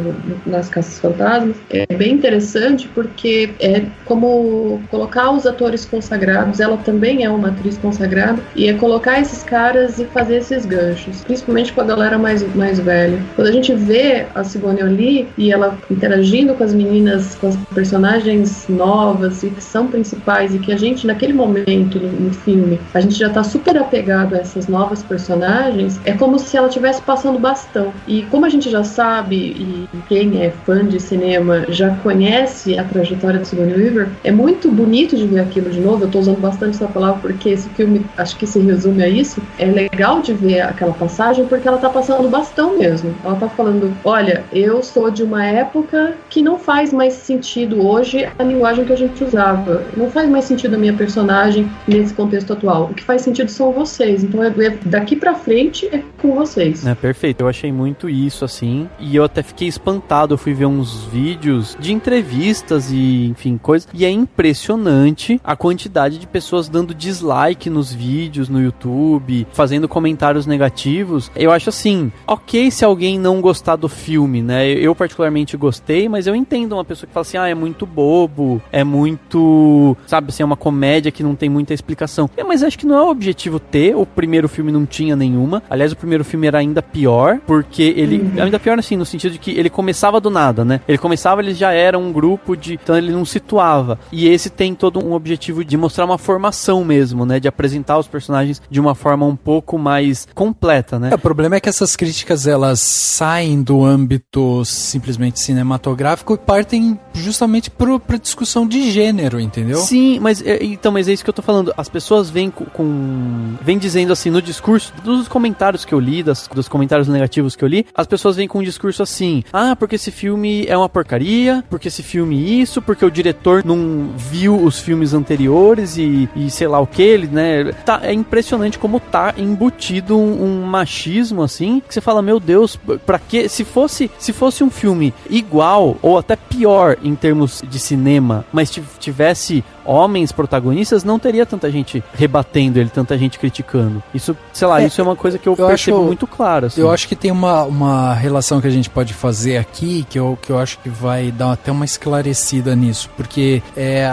nas Caças Fantasmas, é bem interessante porque é como colocar os atores consagrados, ela também é uma atriz consagrada, e é colocar esses caras e fazer esses ganchos, principalmente com a galera mais velha. Quando a gente vê a Sigourney O'Leary e ela interagindo com as meninas, com as personagens novas e que são principais, e que a gente, naquele momento no filme, a gente já tá super apegado a essas novas personagens, é como se ela estivesse passando bastão. E como a gente já sabe, e quem é fã de cinema já conhece a trajetória de Sigourney Weaver, é muito bonito de ver aquilo de novo. Eu tô usando bastante essa palavra porque esse filme, acho que se resume a isso. É legal de ver aquela passagem porque ela tá passando bastão mesmo. Ela tá falando, olha, eu sou de uma época que não faz mais sentido hoje a linguagem que a gente usava. Não faz mais sentido a minha personagem nesse contexto atual. O que faz sentido são vocês. Então, daqui pra frente é com vocês. É perfeito. Eu achei muito isso, assim. E eu até fiquei espantado. Eu fui ver uns vídeos de entrevistas e, enfim, coisas. E é impressionante a quantidade de pessoas dando dislike nos vídeos, no YouTube, fazendo comentários negativos. Eu acho assim, ok se alguém não gostar do filme, né? Eu particularmente gostei, mas eu entendo uma pessoa que fala assim, é muito bobo, é muito, sabe, assim, é uma comédia que não tem muita explicação. Mas acho que não é o objetivo ter. O primeiro filme não tinha nenhuma. Aliás, o primeiro filme era ainda pior, porque ele... Ainda pior, assim, no sentido de que ele começava do nada, né? Ele começava, ele já era um grupo de... Então ele não situava. E esse tem todo um objetivo de mostrar uma formação mesmo, né? De apresentar os personagens de uma forma um pouco mais completa, né? O problema é que essas críticas, elas saem do âmbito simplesmente cinematográfico e partem justamente pra discussão de gênero, entendeu? Sim, mas é isso que eu tô falando. As pessoas vêm vem dizendo assim, no discurso, dos comentários que eu li, dos comentários negativos que eu li, as pessoas vêm com um discurso assim, porque esse filme é uma porcaria, porque esse filme isso, porque o diretor não viu os filmes anteriores e sei lá o que, ele, né, é impressionante como tá embutido um machismo, assim, que você fala, meu Deus, pra que, se fosse um filme igual, ou até pior em termos de cinema, mas tivesse homens protagonistas, não teria tanta gente rebatendo ele, tanta gente criticando. Isso, sei lá, isso é uma coisa que eu percebo muito claro. Assim. Eu acho que tem uma relação que a gente pode fazer aqui, que eu acho que vai dar até uma esclarecida nisso, porque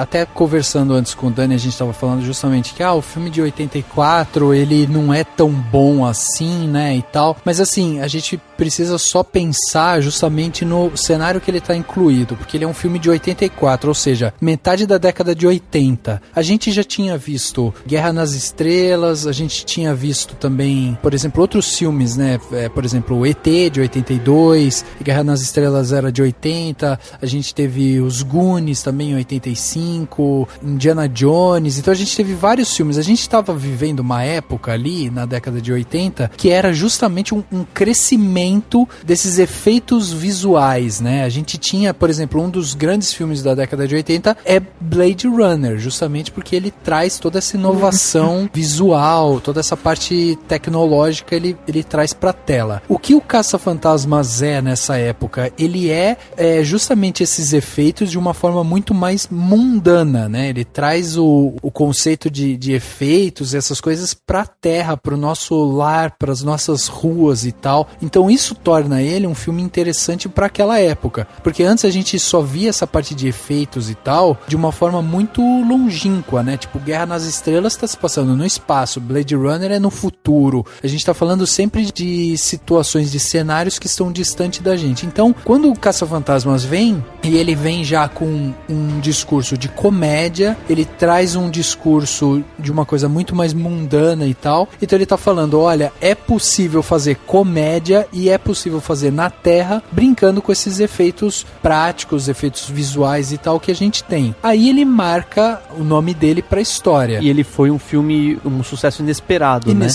até conversando antes com o Dani, a gente estava falando justamente que o filme de 84, ele não é tão bom assim, né, e tal, mas assim, a gente precisa só pensar justamente no cenário que ele está incluído, porque ele é um filme de 84, ou seja, metade da década de 80. A gente já tinha visto Guerra nas Estrelas, a gente tinha visto também, por exemplo, outros filmes, né? Por exemplo, o ET de 82, Guerra nas Estrelas era de 80, a gente teve os Goonies também em 85, Indiana Jones, então a gente teve vários filmes. A gente estava vivendo uma época ali, na década de 80, que era justamente um crescimento desses efeitos visuais, né? A gente tinha, por exemplo, um dos grandes filmes da década de 80 é Blade Runner, justamente porque ele traz toda essa inovação visual, toda essa parte tecnológica, ele traz pra tela. O que o Caça-Fantasmas nessa época? Ele é justamente esses efeitos de uma forma muito mais mundana, né? Ele traz o conceito de efeitos, essas coisas pra terra, pro nosso lar, pras nossas ruas e tal. Então isso torna ele um filme interessante para aquela época, porque antes a gente só via essa parte de efeitos e tal de uma forma muito longínqua, né? Tipo, Guerra nas Estrelas tá se passando no espaço, Blade Runner é no futuro. A gente tá falando sempre de situações, de cenários que estão distantes da gente. Então, quando o Caça-Fantasmas vem, e ele vem já com um discurso de comédia, ele traz um discurso de uma coisa muito mais mundana e tal. Então ele tá falando, olha, é possível fazer comédia e é possível fazer na Terra, brincando com esses efeitos práticos, efeitos visuais e tal que a gente tem. Aí ele marca o nome dele pra história. E ele foi um filme, um sucesso inesperado, né?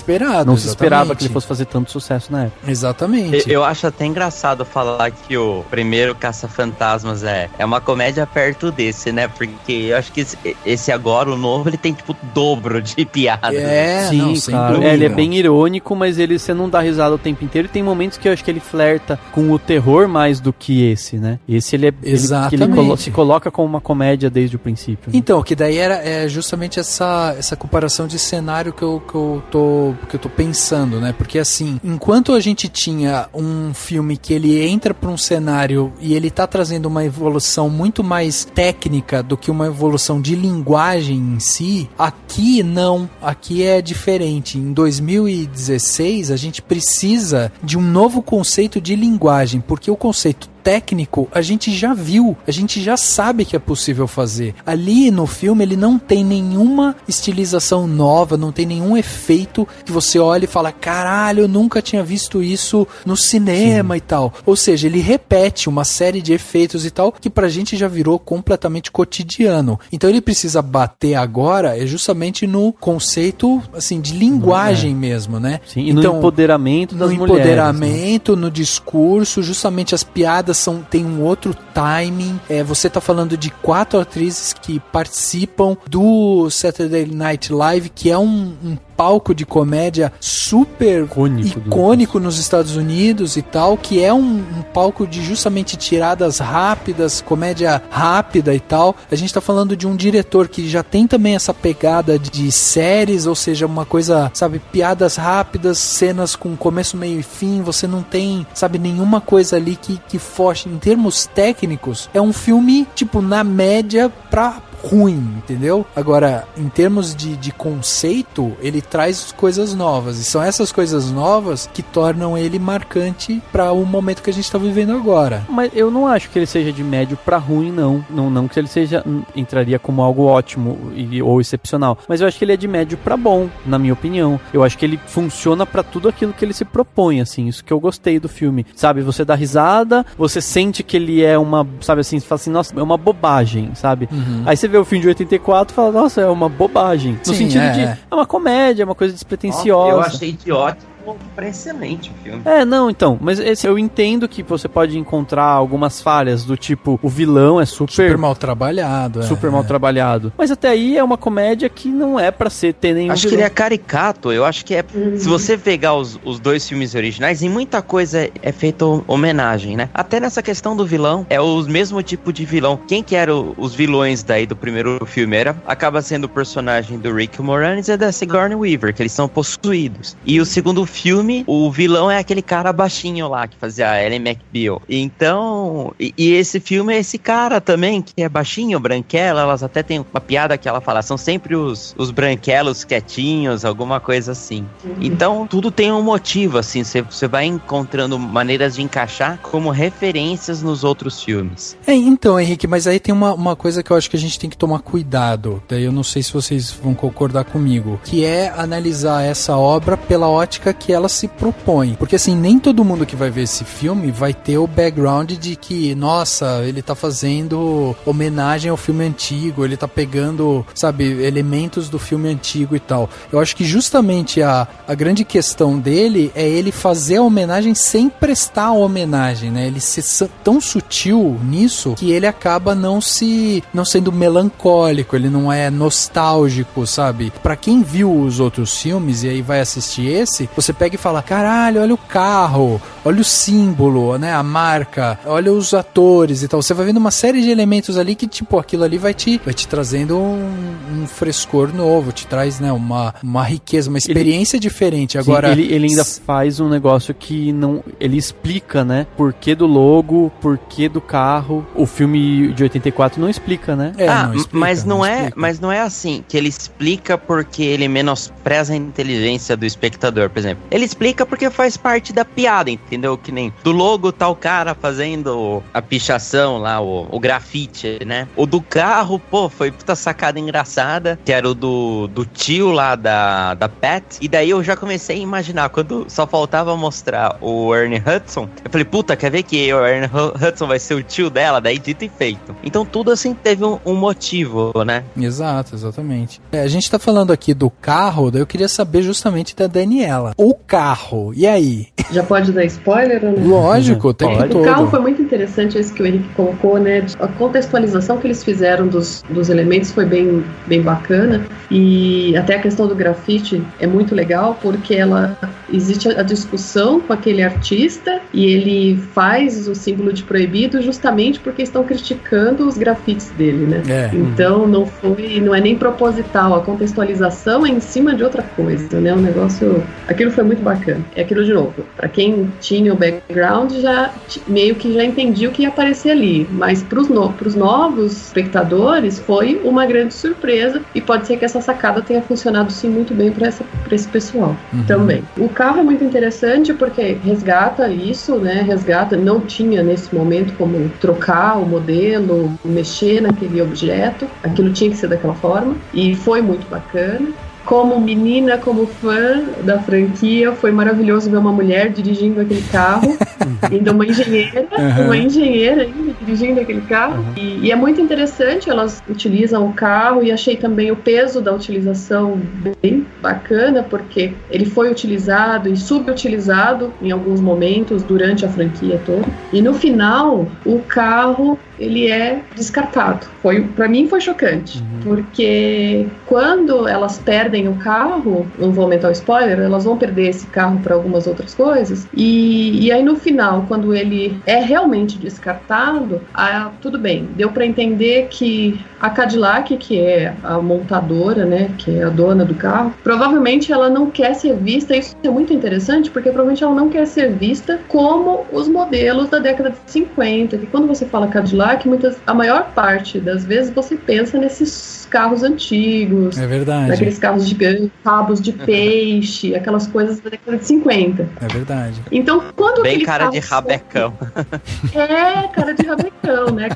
Não se esperava que ele fosse fazer tanto sucesso na época. Exatamente. Eu acho até engraçado falar que o primeiro Caça-Fantasmas é uma comédia perto desse, né? Porque eu acho que esse agora, o novo, ele tem tipo o dobro de piada. Sim, não, sem claro. dúvida. Ele é bem irônico, mas você não dá risada o tempo inteiro. E tem momentos que eu acho que ele flerta com o terror mais do que esse, né? Esse ele é... Exatamente. Ele se coloca como uma comédia desde o princípio. Né? Então, que daí é justamente essa comparação de cenário que eu tô pensando, né? Porque assim, enquanto a gente tinha um filme que ele entra pra um cenário e ele tá trazendo uma evolução muito mais técnica do que uma evolução de linguagem em si, aqui não. Aqui é diferente. Em 2016, a gente precisa de um novo conceito de linguagem, porque o conceito técnico a gente já viu, a gente já sabe que é possível fazer. Ali no filme ele não tem nenhuma estilização nova, não tem nenhum efeito que você olha e fala, caralho, eu nunca tinha visto isso no cinema. Sim. E tal. Ou seja, ele repete uma série de efeitos e tal que pra gente já virou completamente cotidiano. Então ele precisa bater agora justamente no conceito assim de linguagem mesmo, né? Sim, e então, no empoderamento das mulheres. No empoderamento, né? No discurso, justamente as piadas tem um outro timing. Você tá falando de 4 atrizes que participam do Saturday Night Live, que é um palco de comédia super icônico nos Estados Unidos e tal, que é um palco de justamente tiradas rápidas, comédia rápida e tal. A gente tá falando de um diretor que já tem também essa pegada de séries, ou seja, uma coisa, sabe, piadas rápidas, cenas com começo, meio e fim, você não tem, sabe, nenhuma coisa ali que foge. Em termos técnicos, é um filme, tipo, na média pra ruim, entendeu? Agora, em termos de conceito, ele traz coisas novas, e são essas coisas novas que tornam ele marcante para o momento que a gente tá vivendo agora. Mas eu não acho que ele seja de médio pra ruim, não. Não que ele entraria como algo ótimo ou excepcional, mas eu acho que ele é de médio pra bom, na minha opinião. Eu acho que ele funciona pra tudo aquilo que ele se propõe, assim, isso que eu gostei do filme. Sabe, você dá risada, você sente que ele é uma, sabe assim, você fala assim, nossa, é uma bobagem, sabe? Uhum. Aí você vê o filme de 84 e fala, nossa, é uma bobagem. No sentido de, é uma comédia, é uma coisa despretensiosa. Eu achei idiota. Pra excelente o filme. Não, então, mas eu entendo que você pode encontrar algumas falhas do tipo, o vilão é super mal trabalhado. Super mal trabalhado. Mas até aí é uma comédia que não é pra ter nenhum acho vilão. Que ele é caricato, eu acho que é... Se você pegar os dois filmes originais, em muita coisa é feita homenagem, né? Até nessa questão do vilão, é o mesmo tipo de vilão. Quem que eram os vilões daí do primeiro filme? Acaba sendo o personagem do Rick Moranis e da Sigourney Weaver, que eles são possuídos. E o segundo filme, o vilão é aquele cara baixinho lá, que fazia a Ellen McBeal. Então, e esse filme é esse cara também, que é baixinho, branquela, elas até tem uma piada que ela fala, são sempre os branquelos quietinhos, alguma coisa assim. Então, tudo tem um motivo, assim, você vai encontrando maneiras de encaixar como referências nos outros filmes. Então, Henrique, mas aí tem uma coisa que eu acho que a gente tem que tomar cuidado, daí eu não sei se vocês vão concordar comigo, que é analisar essa obra pela ótica que ela se propõe. Porque assim, nem todo mundo que vai ver esse filme vai ter o background de que, nossa, ele tá fazendo homenagem ao filme antigo, ele tá pegando, sabe, elementos do filme antigo e tal. Eu acho que justamente a grande questão dele é ele fazer a homenagem sem prestar a homenagem, né? Ele ser tão sutil nisso que ele acaba não sendo melancólico, ele não é nostálgico, sabe? Pra quem viu os outros filmes e aí vai assistir esse, você você pega e fala, caralho, olha o carro, olha o símbolo, né, a marca, olha os atores e tal. Você vai vendo uma série de elementos ali que, tipo, aquilo ali vai te trazendo um frescor novo, te traz, né, uma riqueza, uma experiência diferente. Agora, sim, ele ainda faz um negócio que não... Ele explica, né, porquê do logo, porquê do carro. O filme de 84 não explica, né? Não explica, mas não é assim, que ele explica porque ele menospreza a inteligência do espectador, por exemplo. Ele explica porque faz parte da piada, entendeu? Que nem do logo tá o cara fazendo a pichação lá, o grafite, né? O do carro, pô, foi puta sacada engraçada, que era o do tio lá da Pat. E daí eu já comecei a imaginar, quando só faltava mostrar o Ernie Hudson, eu falei, puta, quer ver que o Ernie Hudson vai ser o tio dela? Daí dito e feito. Então tudo assim teve um motivo, né? Exato, exatamente. A gente tá falando aqui do carro, daí eu queria saber justamente da Daniela. O carro, e aí? Já pode dar spoiler ou não? Lógico, o tempo todo. O carro foi muito interessante, esse que o Henrique colocou, né? A contextualização que eles fizeram dos elementos foi bem bacana. E até a questão do grafite é muito legal, porque existe a discussão com aquele artista e ele faz o símbolo de proibido justamente porque estão criticando os grafites dele, né? Então não é nem proposital, a contextualização é em cima de outra coisa, né? Aquilo foi muito bacana. É aquilo de novo, pra quem tinha o background meio que já entendia o que ia aparecer ali, mas pros novos espectadores foi uma grande surpresa e pode ser que essa sacada tenha funcionado sim muito bem pra esse pessoal também. O carro é muito interessante porque resgata isso, né? Não tinha nesse momento como trocar o modelo, mexer naquele objeto, aquilo tinha que ser daquela forma e foi muito bacana. Como menina, como fã da franquia, foi maravilhoso ver uma mulher dirigindo aquele carro, ainda uma engenheira ainda dirigindo aquele carro. E é muito interessante, elas utilizam o carro e achei também o peso da utilização bem bacana, porque ele foi utilizado e subutilizado em alguns momentos durante a franquia toda. E no final, o carro ele é descartado. Pra mim foi chocante, porque quando elas perdem o carro, não vou aumentar o spoiler, elas vão perder esse carro para algumas outras coisas, e aí no final, quando ele é realmente descartado, tudo bem, deu para entender que a Cadillac, que é a montadora, né, que é a dona do carro, provavelmente ela não quer ser vista, isso é muito interessante, porque provavelmente ela não quer ser vista como os modelos da década de 50, que quando você fala Cadillac, a maior parte das vezes você pensa nesses carros antigos, é verdade, naqueles carros de cabos de peixe, aquelas coisas da década de 50. É verdade. Então, quando bem cara de rabecão. Cara de rabecão, né?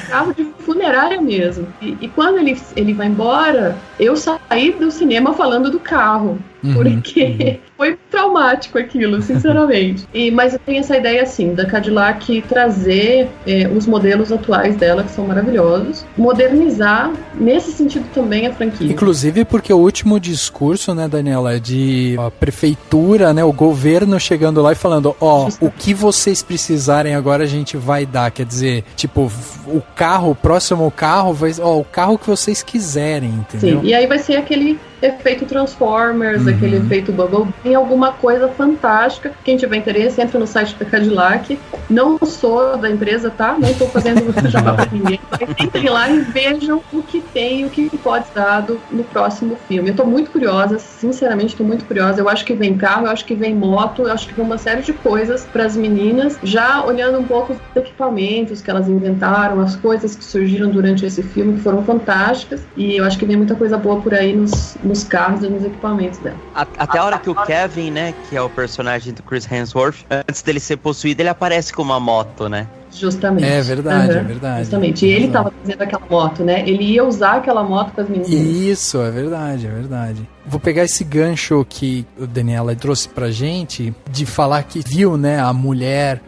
Carro de funerária mesmo. E quando ele vai embora, eu saí do cinema falando do carro. Porque foi traumático aquilo, sinceramente. Mas eu tenho essa ideia, assim, da Cadillac trazer os modelos atuais dela, que são maravilhosos, modernizar, nesse sentido também, a franquia. Inclusive porque o último discurso, né, Daniela, de a prefeitura, né, o governo chegando lá e falando, o que vocês precisarem agora a gente vai dar. Quer dizer, tipo, o próximo carro, o carro que vocês quiserem, entendeu? Sim, e aí vai ser aquele efeito Transformers, aquele efeito Bumblebee, tem alguma coisa fantástica. Quem tiver interesse, entra no site da Cadillac. Não sou da empresa, tá? Não estou fazendo jabá pra ninguém. Mas entrem lá e vejam o que tem, o que pode ser dado no próximo filme. Eu tô muito curiosa, sinceramente tô muito curiosa. Eu acho que vem carro, eu acho que vem moto, eu acho que vem uma série de coisas para as meninas, já olhando um pouco os equipamentos que elas inventaram, as coisas que surgiram durante esse filme, que foram fantásticas, e eu acho que vem muita coisa boa por aí nos carros e nos equipamentos dela. Até a hora que o Kevin, né, que é o personagem do Chris Hemsworth, antes dele ser possuído, ele aparece com uma moto, né? Justamente. É verdade, é verdade. Justamente. E ele tava fazendo aquela moto, né? Ele ia usar aquela moto com as meninas. Isso, é verdade, é verdade. Vou pegar esse gancho que o Daniela trouxe pra gente, de falar que viu, né, a mulher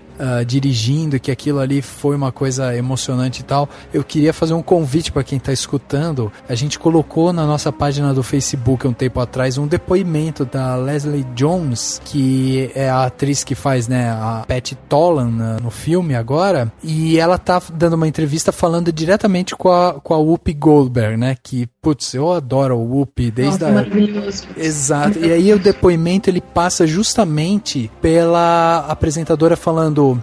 dirigindo, que aquilo ali foi uma coisa emocionante e tal. Eu queria fazer um convite para quem tá escutando. A gente colocou na nossa página do Facebook um tempo atrás um depoimento da Leslie Jones, que é a atriz que faz, né, a Patty Tolan no filme agora, e ela tá dando uma entrevista falando diretamente com a Whoopi Goldberg, né, que putz, eu adoro o Whoopi desde Nossa, maravilhoso. Exato. E aí o depoimento ele passa justamente pela apresentadora falando: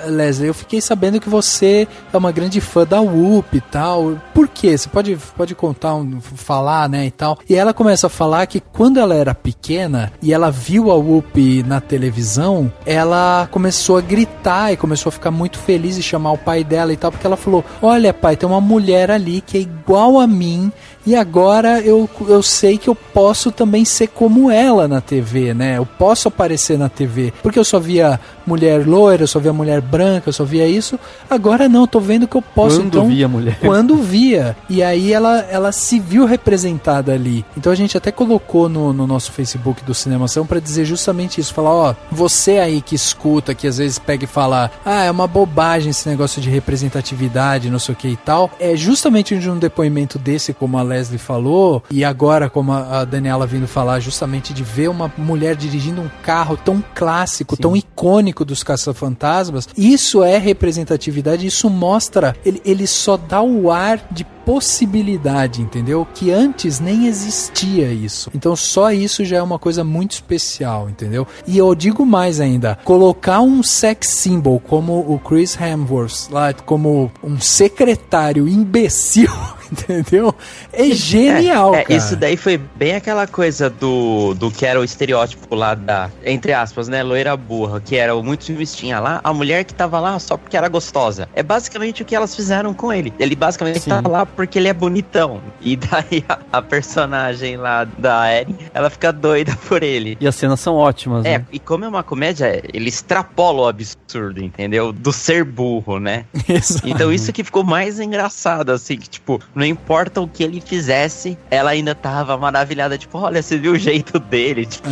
Leslie, eu fiquei sabendo que você é uma grande fã da Whoopi e tal. Por quê? Você pode contar, falar, né, e tal. E ela começa a falar que quando ela era pequena e ela viu a Whoopi na televisão, ela começou a gritar e começou a ficar muito feliz e chamar o pai dela e tal, porque ela falou: olha, pai, tem uma mulher ali que é igual a mim, e agora eu sei que eu posso também ser como ela na TV, né? Eu posso aparecer na TV, porque eu só via mulher loira, eu só via mulher branca, eu só via isso. Agora não, eu tô vendo que eu posso. Quando via mulher. Quando via. E aí ela se viu representada ali. Então a gente até colocou no nosso Facebook do Cinemação pra dizer justamente isso. Falar, ó, você aí que escuta, que às vezes pega e fala, é uma bobagem esse negócio de representatividade, não sei o que e tal. É justamente de um depoimento desse, como a Leslie falou, e agora como a Daniela vindo falar, justamente de ver uma mulher dirigindo um carro tão clássico, tão icônico dos Caça-Fantasmas. Isso é representatividade, isso mostra, ele só dá o ar de possibilidade, entendeu? Que antes nem existia isso. Então só isso já é uma coisa muito especial, entendeu? E eu digo mais ainda, colocar um sex symbol como o Chris Hemsworth lá, como um secretário imbecil, entendeu? É genial, cara. Isso daí foi bem aquela coisa do que era o estereótipo lá da, entre aspas, né, loira burra, que era muito vistinha lá, a mulher que tava lá só porque era gostosa. É basicamente o que elas fizeram com ele. Ele basicamente tá lá porque ele é bonitão. E daí a personagem lá da Erin, ela fica doida por ele. E as cenas são ótimas, né? E como é uma comédia, ele extrapola o absurdo, entendeu? Do ser burro, né? Exato. Então isso que ficou mais engraçado, assim, que tipo, não importa o que ele fizesse, ela ainda tava maravilhada, tipo, olha, você viu o jeito dele, tipo...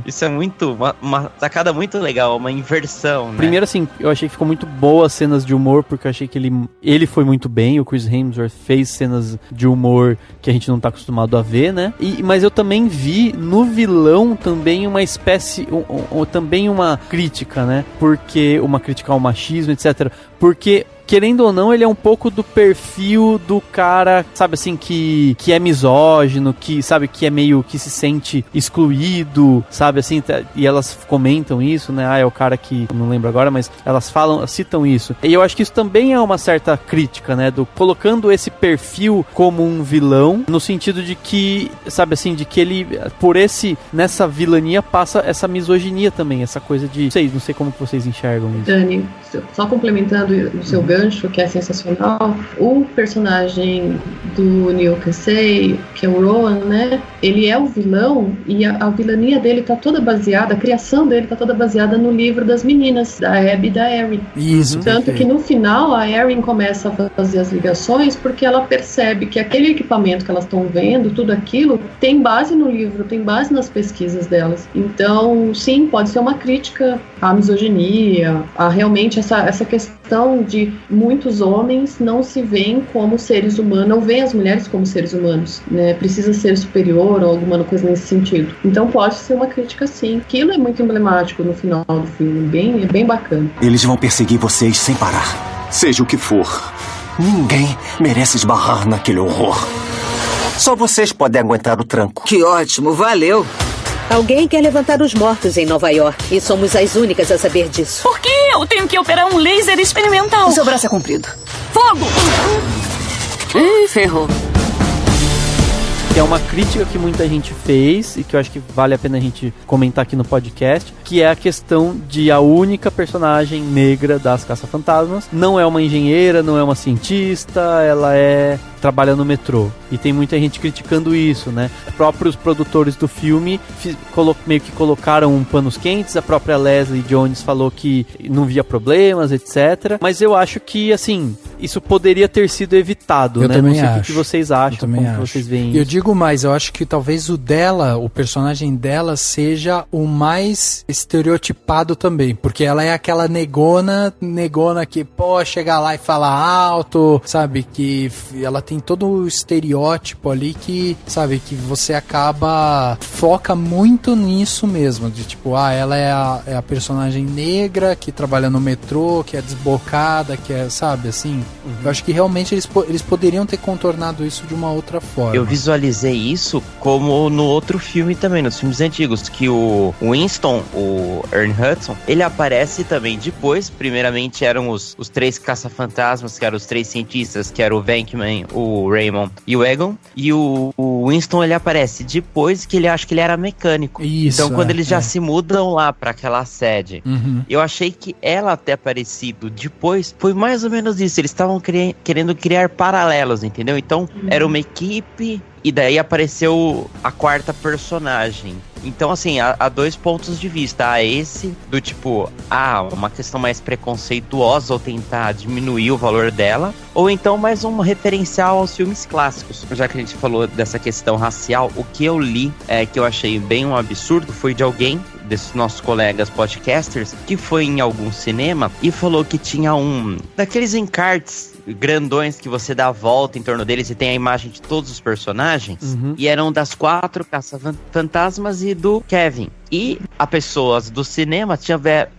Isso é muito, uma sacada muito legal, uma inversão, né? Primeiro, assim, eu achei que ficou muito boa as cenas de humor, porque eu achei que ele foi muito bem, o Chris Hemsworth fez cenas de humor que a gente não tá acostumado a ver, né? Mas eu também vi no vilão também uma espécie, também uma crítica, né? Porque uma crítica ao machismo, etc. Porque, querendo ou não, ele é um pouco do perfil do cara, sabe assim, que é misógino, que, sabe, que é meio, que se sente excluído, sabe assim, e elas comentam isso, né, é o cara que, não lembro agora, mas elas citam isso. E eu acho que isso também é uma certa crítica, né, colocando esse perfil como um vilão, no sentido de que, sabe assim, de que ele, nessa vilania passa essa misoginia também, essa coisa de, não sei como que vocês enxergam isso. Dani, só complementando o seu gancho, que é sensacional, o personagem do Neil Casey, que é o Rowan, né, ele é o vilão e a vilania dele tá toda baseada, a criação dele tá toda baseada no livro das meninas, da Abby e da Erin. Isso. Tanto que no final a Erin começa a fazer as ligações porque ela percebe que aquele equipamento que elas estão vendo, tudo aquilo, tem base no livro, tem base nas pesquisas delas. Então, sim, pode ser uma crítica à misoginia, a realmente essa questão de muitos homens não se veem como seres humanos, não veem as mulheres como seres humanos, né? Precisa ser superior ou alguma coisa nesse sentido. Então pode ser uma crítica, sim. Aquilo é muito emblemático no final do filme, é bem bacana. Eles vão perseguir vocês sem parar, seja o que for. Ninguém merece esbarrar naquele horror. Só vocês podem aguentar o tranco. Que ótimo, valeu! Alguém quer levantar os mortos em Nova York e somos as únicas a saber disso. Por que eu tenho que operar um laser experimental? O seu braço é comprido. Fogo! Ferrou. Que é uma crítica que muita gente fez e que eu acho que vale a pena a gente comentar aqui no podcast, que é a questão de a única personagem negra das Caça-Fantasmas não é uma engenheira, não é uma cientista, ela trabalha no metrô. E tem muita gente criticando isso, né? Os próprios produtores do filme meio que colocaram panos quentes, a própria Leslie Jones falou que não via problemas, etc. Mas eu acho que, assim, isso poderia ter sido evitado, eu né? Também não sei acho. O que vocês acham, como que vocês veem isso. Eu digo mais, eu acho que talvez o personagem dela seja o mais estereotipado também, porque ela é aquela negona que, chega lá e fala alto, sabe, que ela tem todo o estereótipo ali que, sabe, que você foca muito nisso mesmo, de tipo, ela é a personagem negra que trabalha no metrô, que é desbocada, que é, sabe, assim, Eu acho que realmente eles poderiam ter contornado isso de uma outra forma. Eu visualizei isso como no outro filme também, nos filmes antigos, que o Winston, o Ernie Hudson, ele aparece também depois. Primeiramente eram os 3 caça-fantasmas, que eram os 3 cientistas, que eram o Venkman, o Raymond e o Egon. E o Winston, ele aparece depois, que ele acha que ele era mecânico. Isso, então quando eles já se mudam lá pra aquela sede, eu achei que ela ter aparecido depois foi mais ou menos isso. Eles estavam querendo criar paralelos, entendeu? Então era uma equipe e daí apareceu a 4ª personagem. Então, assim, há 2 pontos de vista. Há esse do tipo, uma questão mais preconceituosa ou tentar diminuir o valor dela, ou então mais um referencial aos filmes clássicos. Já que a gente falou dessa questão racial, o que eu li, que eu achei bem um absurdo, foi de alguém desses nossos colegas podcasters que foi em algum cinema e falou que tinha um daqueles encartes grandões que você dá a volta em torno deles e tem a imagem de todos os personagens, e eram das 4 caça-fantasmas e do Kevin. E as pessoas do cinema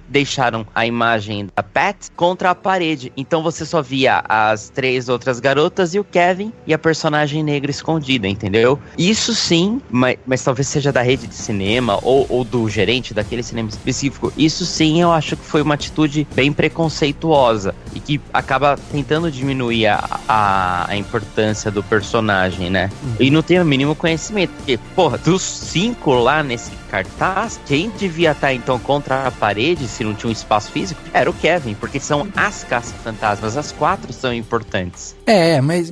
deixaram a imagem da Pat contra a parede. Então você só via as 3 outras garotas e o Kevin e a personagem negra escondida, entendeu? Isso sim, mas talvez seja da rede de cinema ou do gerente daquele cinema específico. Isso sim, eu acho que foi uma atitude bem preconceituosa e que acaba tentando diminuir a importância do personagem, né? E não tem o mínimo conhecimento. Porque, porra, dos 5 lá nesse cartaz, quem devia estar então contra a parede, se não tinha um espaço físico, era o Kevin, porque são as caça-fantasmas, as 4 são importantes.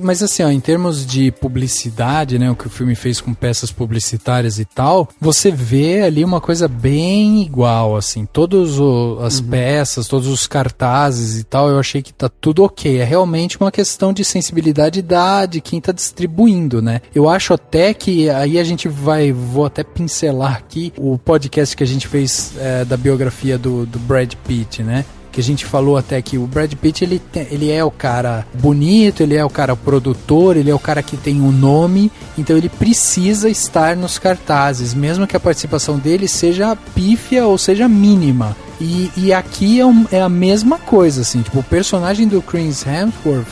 Mas assim, ó, em termos de publicidade, né, o que o filme fez com peças publicitárias e tal, você vê ali uma coisa bem igual, assim, todas as peças, todos os cartazes e tal, eu achei que tá tudo ok. É realmente uma questão de sensibilidade de quem tá distribuindo, né? Eu acho até que, aí a gente vou até pincelar aqui o podcast que a gente fez da biografia do Brad Pitt, né? Que a gente falou até que o Brad Pitt, ele é o cara bonito, ele é o cara produtor, ele é o cara que tem um nome, então ele precisa estar nos cartazes, mesmo que a participação dele seja pífia ou seja mínima. E aqui é a mesma coisa, assim, tipo, o personagem do Chris Hemsworth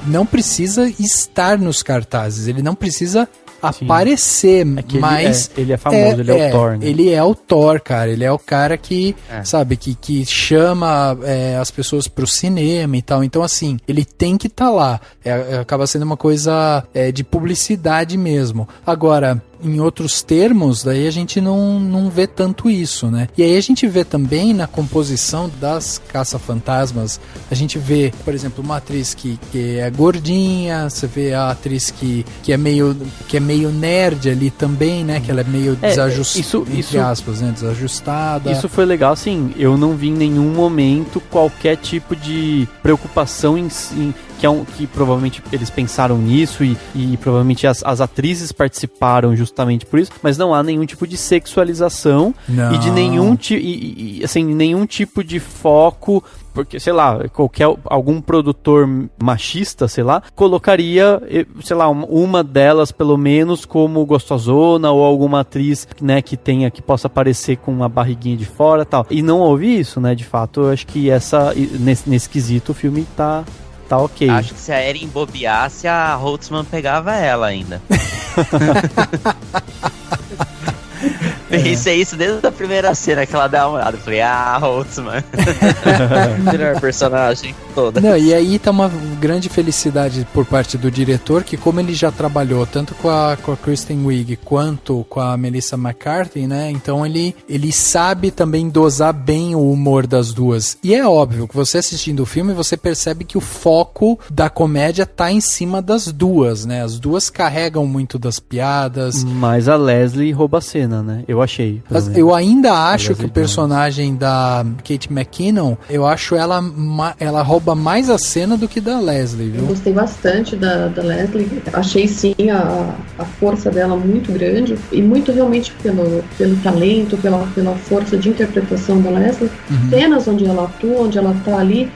não precisa estar nos cartazes, ele não precisa aparecer, mas ele é famoso, ele é o Thor, né? Ele é o Thor, cara, ele é o cara que, sabe, que chama as pessoas pro cinema e tal, então assim, ele tem que estar lá, acaba sendo uma coisa de publicidade mesmo. Agora, em outros termos, daí a gente não vê tanto isso, né? E aí a gente vê também na composição das caça-fantasmas, a gente vê, por exemplo, uma atriz que é gordinha, você vê a atriz que é meio nerd ali também, né? Que ela é meio desajustada. Isso foi legal, assim, eu não vi em nenhum momento qualquer tipo de preocupação em que provavelmente eles pensaram nisso e provavelmente as atrizes participaram justamente por isso, mas não há nenhum tipo de sexualização e de nenhum tipo de foco, porque, sei lá, algum produtor machista, sei lá, colocaria, sei lá, uma delas pelo menos como gostosona ou alguma atriz, né, que possa aparecer com uma barriguinha de fora e tal. E não houve isso, né, de fato, eu acho que nesse quesito o filme tá ok. Acho que se a Erin bobeasse, a Holtzman pegava ela ainda. Pensei isso desde a primeira cena que ela dá uma olhada. Eu falei, Holtzman. Melhor personagem toda. Não, e aí tá uma grande felicidade por parte do diretor, que como ele já trabalhou tanto com a Kristen Wiig quanto com a Melissa McCarthy, né? Então ele sabe também dosar bem o humor das duas. E é óbvio que você assistindo o filme, você percebe que o foco da comédia tá em cima das duas, né? As duas carregam muito das piadas. Mas a Leslie rouba a cena, né? Eu achei. Eu ainda acho que o personagem da Kate McKinnon, eu acho ela rouba mais a cena do que da Leslie, viu? Eu gostei bastante da Leslie. Achei sim a força dela muito grande e muito realmente pelo talento, pela força de interpretação da Leslie. Cenas onde ela atua, onde ela tá ali,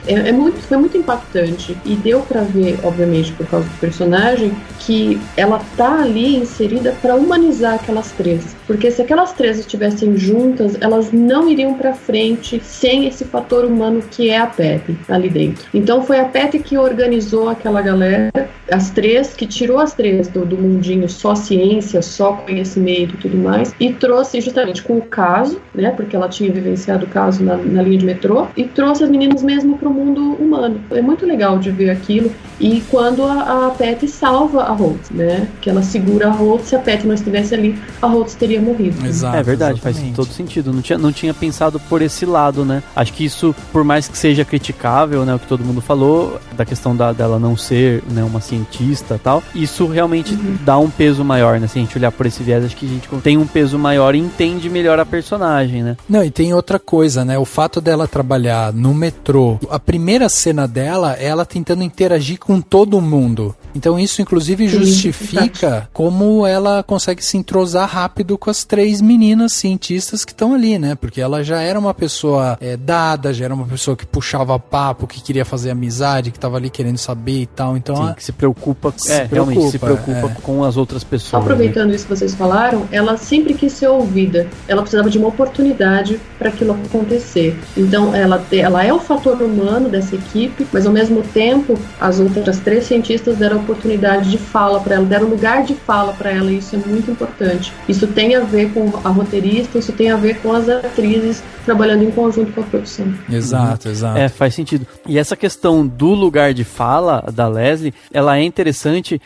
foi muito impactante. E deu pra ver, obviamente, por causa do personagem, que ela tá ali inserida pra humanizar aquelas três. Porque se aquelas as três estivessem juntas, elas não iriam pra frente sem esse fator humano que é a Patty ali dentro. Então foi a Patty que organizou aquela galera, as três, que tirou as três do mundinho só ciência, só conhecimento e tudo mais, e trouxe justamente com o caso, né, porque ela tinha vivenciado o caso na linha de metrô, e trouxe as meninas mesmo pro mundo humano. É muito legal de ver aquilo, e quando a Patty salva a Rhodes, né, que ela segura a Rhodes, se a Patty não estivesse ali, a Rhodes teria morrido. Exato, é verdade, exatamente. Faz todo sentido. Não tinha pensado por esse lado, né? Acho que isso, por mais que seja criticável, né, o que todo mundo falou, da questão dela não ser, né, uma cientista e tal, isso realmente dá um peso maior, né? Se a gente olhar por esse viés, acho que a gente tem um peso maior e entende melhor a personagem, né? Não, e tem outra coisa, né? O fato dela trabalhar no metrô, a primeira cena dela é ela tentando interagir com todo mundo. Então isso, inclusive, justifica como ela consegue se entrosar rápido com as três meninas cientistas que estão ali, né? Porque ela já era uma pessoa dada, já era uma pessoa que puxava papo, que queria fazer amizade, que estava ali querendo saber e tal. Então, sim, que se preocupa, realmente se preocupa com as outras pessoas. Aproveitando, né, isso que vocês falaram, ela sempre quis ser ouvida. Ela precisava de uma oportunidade para aquilo acontecer. Então, ela é o fator humano dessa equipe, mas ao mesmo tempo, as outras três cientistas deram oportunidade de fala para ela, deram lugar de fala para ela, e isso é muito importante. Isso tem a ver com a roteirista, isso tem a ver com as atrizes trabalhando em conjunto com a produção. Exato. Faz sentido. E essa questão do lugar de fala da Leslie, ela é interessante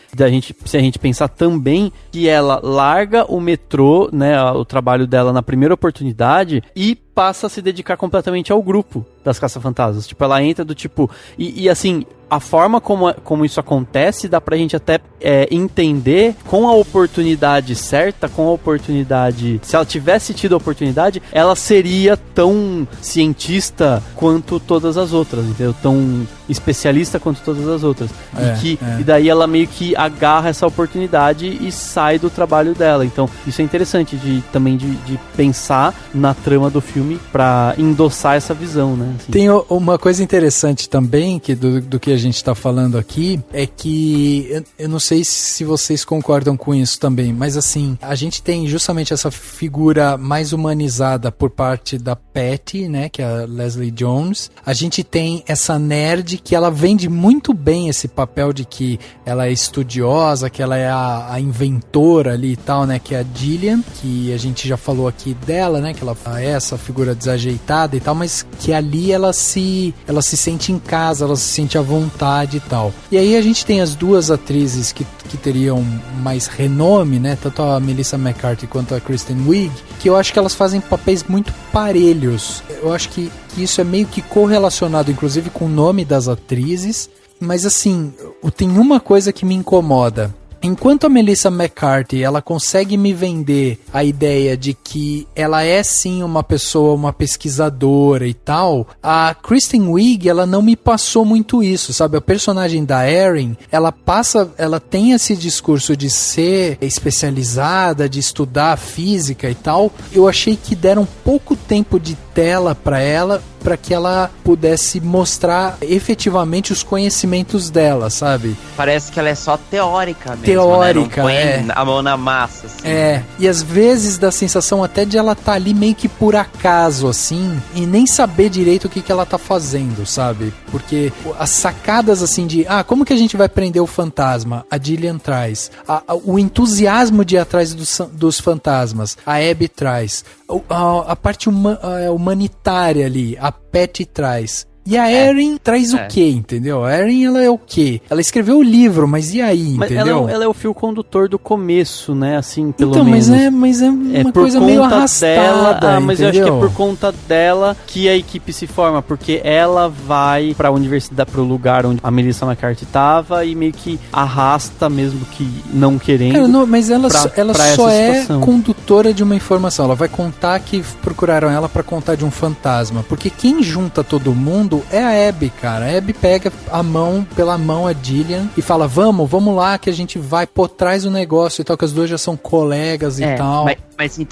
se a gente pensar também que ela larga o metrô, né, o trabalho dela na primeira oportunidade, e passa a se dedicar completamente ao grupo das Caça-Fantasmas. Tipo, ela entra do tipo... E assim, a forma como isso acontece, dá pra gente até entender com a oportunidade certa, com a oportunidade... Se ela tivesse tido a oportunidade, ela seria tão cientista quanto todas as outras, entendeu? Tão especialista quanto todas as outras. E daí ela meio que agarra essa oportunidade e sai do trabalho dela. Então, isso é interessante também de pensar na trama do filme pra endossar essa visão, né? Assim. Tem uma coisa interessante também que do que a gente tá falando aqui, é que eu não sei se vocês concordam com isso também, mas assim, a gente tem justamente essa figura mais humanizada por parte da Patty, né, que é a Leslie Jones. A gente tem essa nerd que ela vende muito bem esse papel de que ela é estudiosa, que ela é a inventora ali e tal, né, que é a Gillian, que a gente já falou aqui dela, né, que ela é essa figura desajeitada e tal, mas que ali ela se sente em casa, ela se sente à vontade e tal. E aí a gente tem as duas atrizes que teriam mais renome, né, tanto a Melissa McCarthy quanto a Kristen Wiig, que eu acho que elas fazem papéis muito parelhos. Eu acho que isso é meio que correlacionado, inclusive, com o nome das atrizes, mas assim, tem uma coisa que me incomoda. Enquanto a Melissa McCarthy, ela consegue me vender a ideia de que ela é sim uma pessoa, uma pesquisadora e tal, a Kristen Wiig, ela não me passou muito isso, sabe? A personagem da Erin, ela tem esse discurso de ser especializada, de estudar física e tal. Eu achei que deram pouco tempo de tela para ela, para que ela pudesse mostrar efetivamente os conhecimentos dela, sabe? Parece que ela é só teórica mesmo, teórica, né? Não põe a mão na massa, assim. E às vezes dá a sensação até de ela tá ali meio que por acaso, assim, e nem saber direito o que ela tá fazendo, sabe? Porque as sacadas, assim, de, como que a gente vai prender o fantasma? A Gillian traz. O entusiasmo de ir atrás dos fantasmas, a Abby traz. A parte humanitária ali, a Patty traz. E a Erin traz o quê, entendeu? A Erin, ela é o quê? Ela escreveu o livro, mas e aí, entendeu? Mas ela é o fio condutor do começo, né? Assim, pelo menos. Mas é uma coisa meio arrastada, mas eu acho que é por conta dela que a equipe se forma, porque ela vai pra universidade, pro lugar onde a Melissa McCarthy tava e meio que arrasta, mesmo que não querendo. Cara, não, mas ela só é condutora de uma informação. Ela vai contar que procuraram ela pra contar de um fantasma, porque quem junta todo mundo é a Abby, cara. A Abby pega pela mão a Gillian e fala, vamos lá que a gente vai por trás do negócio e tal, que as duas já são colegas e tal.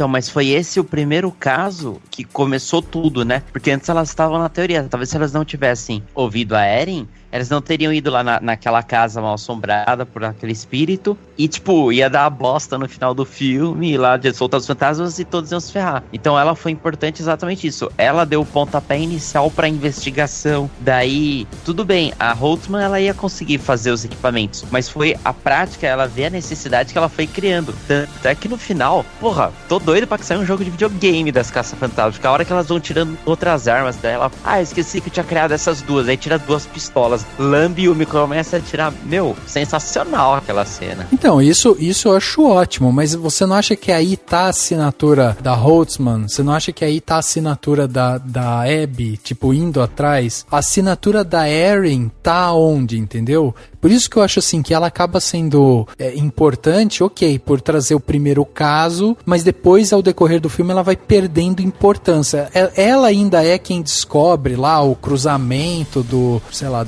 Mas foi esse o primeiro caso que começou tudo, né? Porque antes elas estavam na teoria. Talvez se elas não tivessem ouvido a Erin, elas não teriam ido lá naquela casa mal assombrada por aquele espírito. E, tipo, ia dar a bosta no final do filme, lá de soltar os fantasmas e todos iam se ferrar. Então ela foi importante exatamente isso. Ela deu o pontapé inicial pra investigação. Daí, tudo bem, a Holtzman, ela ia conseguir fazer os equipamentos. Mas foi a prática, ela vê a necessidade que ela foi criando. Tanto é que no final, porra, tô doido pra que saia um jogo de videogame das caça-fantasmas. Porque a hora que elas vão tirando outras armas dela, esqueci que eu tinha criado essas duas. Aí tira 2 pistolas, lambe e me começa a tirar. Meu, sensacional aquela cena. Então, isso eu acho ótimo, mas você não acha que aí tá a assinatura da Holtzman? Você não acha que aí tá a assinatura da Abby, tipo, indo atrás? A assinatura da Erin tá onde, entendeu? Por isso que eu acho assim, que ela acaba sendo importante, ok, por trazer o primeiro caso, mas depois, ao decorrer do filme, ela vai perdendo importância. Ela ainda é quem descobre lá o cruzamento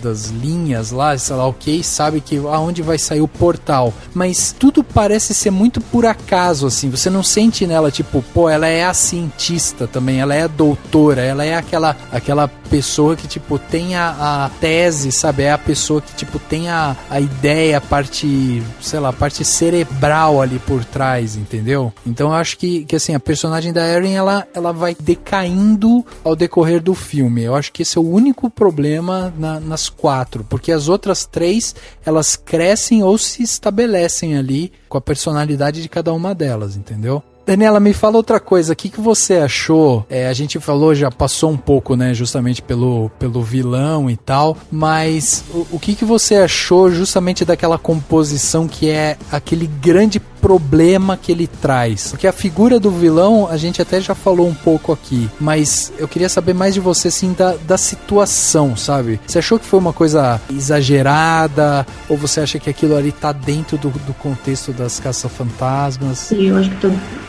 das linhas lá, sei lá o que, sabe que aonde vai sair o portal. Mas tudo parece ser muito por acaso, assim. Você não sente nela, tipo, ela é a cientista também, ela é a doutora, ela é aquela pessoa que, tipo, tem a tese, sabe? É a pessoa que, tipo, tem a ideia, a parte cerebral ali por trás, entendeu? Então eu acho que assim, a personagem da Erin, ela vai decaindo ao decorrer do filme. Eu acho que esse é o único problema nas 4, porque as outras 3, elas crescem ou se estabelecem ali com a personalidade de cada uma delas, entendeu? Daniela, me fala outra coisa, o que você achou? A gente falou, já passou um pouco, né, justamente pelo vilão e tal, mas o que você achou justamente daquela composição que é aquele grande problema que ele traz? Porque a figura do vilão, a gente até já falou um pouco aqui, mas eu queria saber mais de você, assim, da situação, sabe? Você achou que foi uma coisa exagerada, ou você acha que aquilo ali tá dentro do contexto das caça-fantasmas? Sim, eu acho que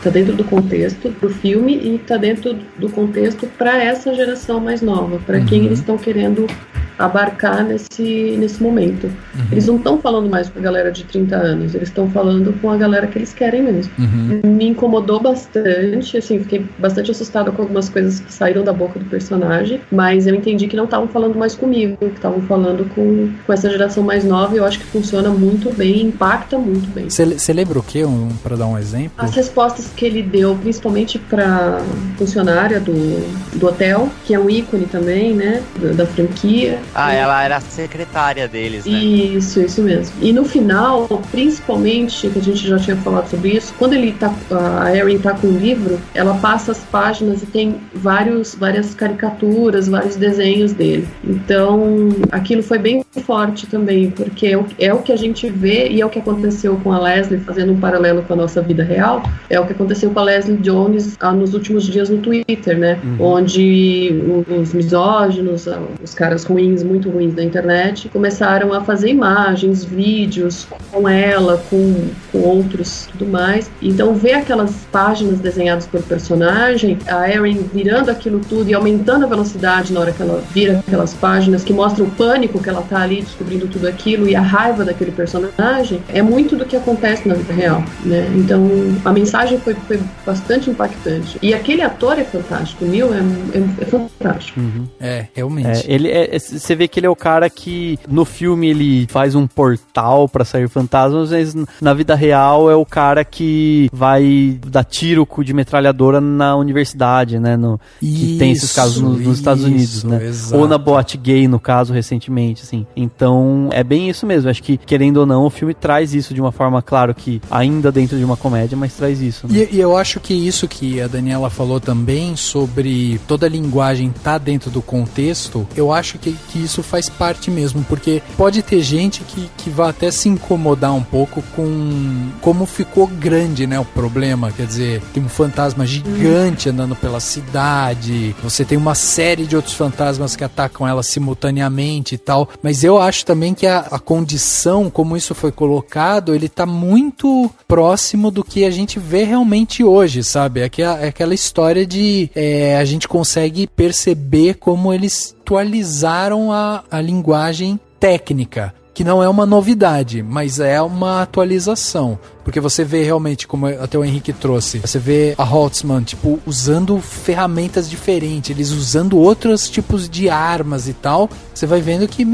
tá dentro do contexto do filme e tá dentro do contexto para essa geração mais nova, para quem eles estão querendo abarcar nesse momento. Eles não estão falando mais com a galera de 30 anos, eles estão falando com a galera que eles querem mesmo. Me incomodou bastante, assim, fiquei bastante assustada com algumas coisas que saíram da boca do personagem, mas eu entendi que não estavam falando mais comigo, que estavam falando com essa geração mais nova, e eu acho que funciona muito bem, impacta muito bem. Você lembra o quê, para dar um exemplo? As respostas que ele deu, principalmente pra funcionária do hotel, que é um ícone também, né, da franquia. Ela era a secretária deles, né? Isso mesmo. E no final, principalmente, que a gente já tinha falado sobre isso, quando a Erin tá com o livro, ela passa as páginas e tem várias caricaturas, vários desenhos dele. Então, aquilo foi bem forte também, porque é o que a gente vê e é o que aconteceu com a Leslie, fazendo um paralelo com a nossa vida real, é o que aconteceu com a Leslie Jones nos últimos dias no Twitter, né? Onde os misóginos, os caras ruins, muito ruins da internet, começaram a fazer imagens, vídeos com ela, com outros, tudo mais. Então, ver aquelas páginas desenhadas por personagem, a Erin virando aquilo tudo e aumentando a velocidade na hora que ela vira aquelas páginas, que mostra o pânico que ela tá ali descobrindo tudo aquilo e a raiva daquele personagem, é muito do que acontece na vida real, né? Então, a mensagem foi bastante impactante. E aquele ator é fantástico, o Neil é fantástico. Realmente. Você vê que ele é o cara que no filme ele faz um portal pra sair fantasmas, mas na vida real é o cara que vai dar tiro de metralhadora na universidade, né? Que tem esses casos nos Estados Unidos, né? Exato. Ou na boate gay, no caso, recentemente, assim. Então, é bem isso mesmo. Acho que, querendo ou não, o filme traz isso de uma forma, claro, que ainda dentro de uma comédia, mas traz isso, né? E eu acho que isso que a Daniela falou também, sobre toda a linguagem tá dentro do contexto, eu acho que isso faz parte mesmo, porque pode ter gente que vai até se incomodar um pouco com como ficou grande, né, o problema. Quer dizer, tem um fantasma gigante andando pela cidade, você tem uma série de outros fantasmas que atacam ela simultaneamente e tal, mas eu acho também que a condição, como isso foi colocado, ele tá muito próximo do que a gente vê realmente hoje, sabe? É aquela história de a gente consegue perceber como eles atualizaram a linguagem técnica, que não é uma novidade, mas é uma atualização. porque você vê realmente, como até o Henrique trouxe, você vê a Holtzman, tipo, usando ferramentas diferentes, eles usando outros tipos de armas e tal, você vai vendo que,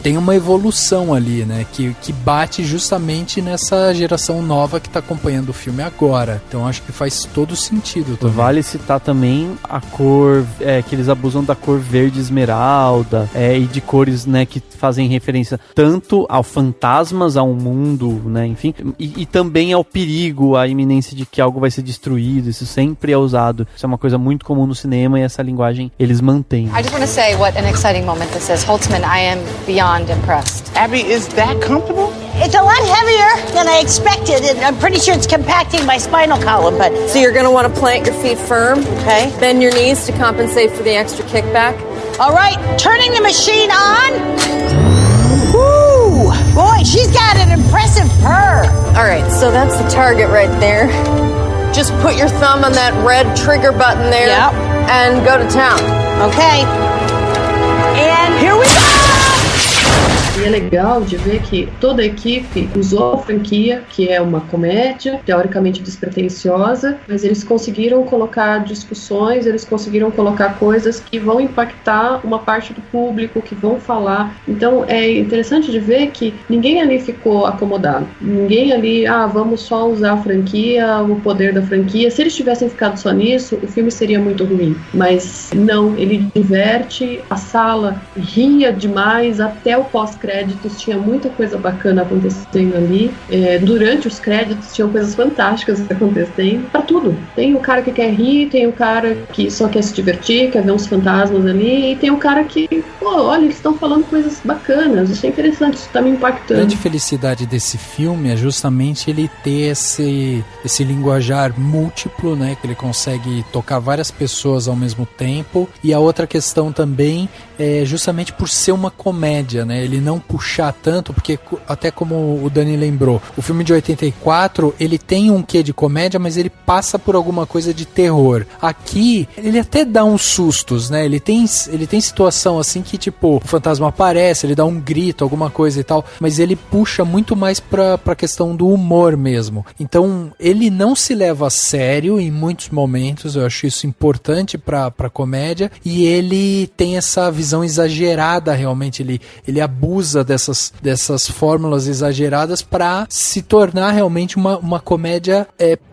tem uma evolução ali, né, que bate justamente nessa geração nova que tá acompanhando o filme agora. Então acho que faz todo sentido também. Vale citar também a cor, que eles abusam da cor verde esmeralda, e de cores, né, que fazem referência tanto ao fantasmas, ao mundo, né, enfim, e também ao perigo, à iminência de que algo vai ser destruído. Isso sempre é usado. Isso é uma coisa muito comum no cinema e essa linguagem eles mantêm. I just want to say what an exciting moment this is. Holtzman, I am beyond impressed. Abby, is that comfortable? It's a lot heavier than I expected, and I'm pretty sure it's compacting my spinal column, but... So you're going to want to plant your feet firm, okay? Bend your knees to compensate for the extra kickback. All right, turning the machine on. Woo! Boy, she's got an impressive purr. All right, so that's the target right there. Just put your thumb on that red trigger button there. Yep. And go to town. Okay. And here we go! E é legal de ver que toda a equipe usou a franquia, que é uma comédia, teoricamente despretensiosa, mas eles conseguiram colocar discussões, eles conseguiram colocar coisas que vão impactar uma parte do público, que vão falar. Então é interessante de ver que ninguém ali ficou acomodado. Ninguém ali, vamos só usar a franquia, o poder da franquia. Se eles tivessem ficado só nisso, o filme seria muito ruim. Mas não, ele diverte, a sala ria demais, até o pós-créditos tinha muita coisa bacana acontecendo ali. Durante os créditos tinham coisas fantásticas acontecendo, pra tudo. Tem o cara que quer rir, tem o cara que só quer se divertir, quer ver uns fantasmas ali, e tem o cara que, olha, eles estão falando coisas bacanas, isso é interessante, isso tá me impactando. A grande felicidade desse filme é justamente ele ter esse linguajar múltiplo, né, que ele consegue tocar várias pessoas ao mesmo tempo, e a outra questão também é justamente por ser uma comédia, né, ele não puxar tanto, porque até como o Dani lembrou, o filme de 84, ele tem um quê de comédia, mas ele passa por alguma coisa de terror. Aqui, ele até dá uns sustos, né? Ele tem situação assim que, tipo, o fantasma aparece, ele dá um grito, alguma coisa e tal, mas ele puxa muito mais pra questão do humor mesmo. Então, ele não se leva a sério em muitos momentos, eu acho isso importante pra comédia, e ele tem essa visão exagerada, realmente, ele abusa dessas fórmulas exageradas para se tornar realmente uma comédia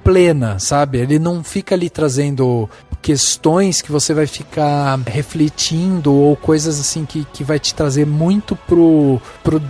plena, sabe? Ele não fica ali trazendo questões que você vai ficar refletindo ou coisas assim que vai te trazer muito pro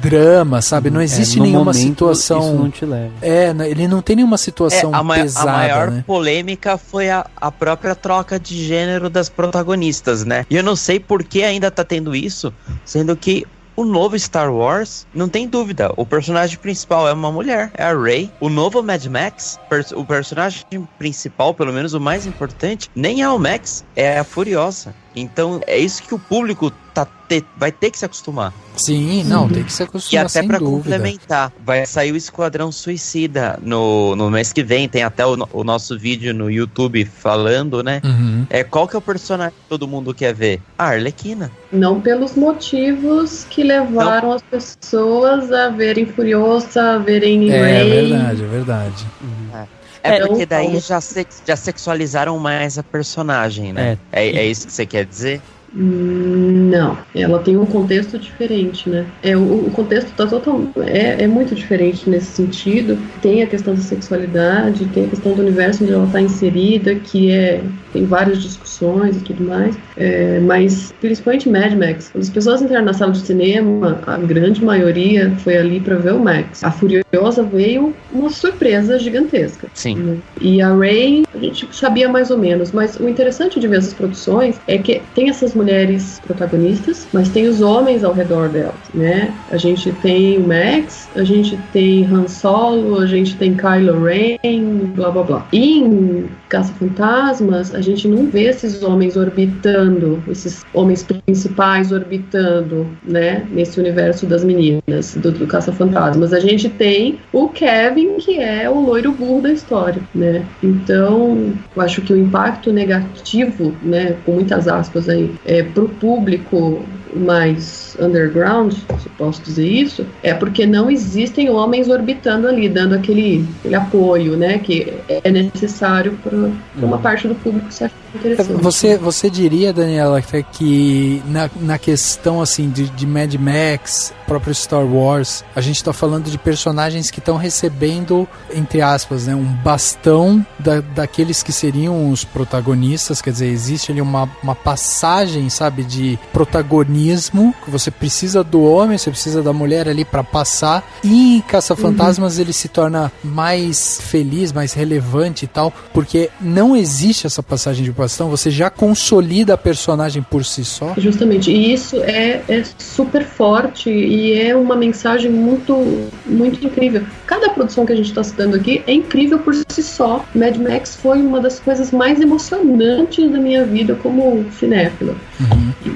drama, sabe? Não existe nenhuma situação... Isso não te leva. Ele não tem nenhuma situação pesada, a maior né? polêmica foi a própria troca de gênero das protagonistas, né? E eu não sei por que ainda tá tendo isso, sendo que o novo Star Wars, não tem dúvida, o personagem principal é uma mulher, é a Rey. O novo Mad Max, o personagem principal, pelo menos o mais importante, nem é o Max, é a Furiosa. Então é isso que o público vai ter que se acostumar. Sim, não, tem que se acostumar. E até pra complementar, vai sair o Esquadrão Suicida no mês que vem, tem até o nosso vídeo no YouTube falando, né? Uhum. Qual que é o personagem que todo mundo quer ver? A Arlequina. Não pelos motivos que levaram as pessoas a verem Furiosa, a verem Rey. É verdade. Uhum. Porque daí já sexualizaram mais a personagem, né? É isso que você quer dizer? Não, ela tem um contexto diferente, né? O contexto tá é muito diferente nesse sentido. Tem a questão da sexualidade, tem a questão do universo onde ela está inserida, que tem várias discussões e tudo mais. Mas principalmente Mad Max. Quando as pessoas entraram na sala de cinema, a grande maioria foi ali para ver o Max. A Furiosa veio uma surpresa gigantesca. Sim. Né? E a Rey, a gente sabia mais ou menos, mas o interessante de ver essas produções é que tem essas mulheres protagonistas, mas tem os homens ao redor delas, né? A gente tem o Max, a gente tem Han Solo, a gente tem Kylo Ren, blá blá blá. E em Caça-Fantasmas, a gente não vê esses homens orbitando, esses homens principais orbitando, né? Nesse universo das meninas, do Caça-Fantasmas. A gente tem o Kevin, que é o loiro burro da história, né? Então, eu acho que o impacto negativo, né? Com muitas aspas aí, pro público mais underground, se posso dizer isso, é porque não existem homens orbitando ali, dando aquele apoio, né, que é necessário para uma parte do público se achar interessante. Você diria, Daniela, que na questão assim de Mad Max, próprio Star Wars, a gente está falando de personagens que estão recebendo, entre aspas, né, um bastão daqueles que seriam os protagonistas, quer dizer, existe ali uma passagem, sabe, de protagonismo, que você precisa do homem, você precisa da mulher ali para passar, e em Caça-Fantasmas ele se torna mais feliz, mais relevante e tal, porque não existe essa passagem de bastão, você já consolida a personagem por si só. Justamente, e isso é super forte e é uma mensagem muito, muito incrível. Cada produção que a gente está citando aqui é incrível por si só. Mad Max foi uma das coisas mais emocionantes da minha vida como cinéfila.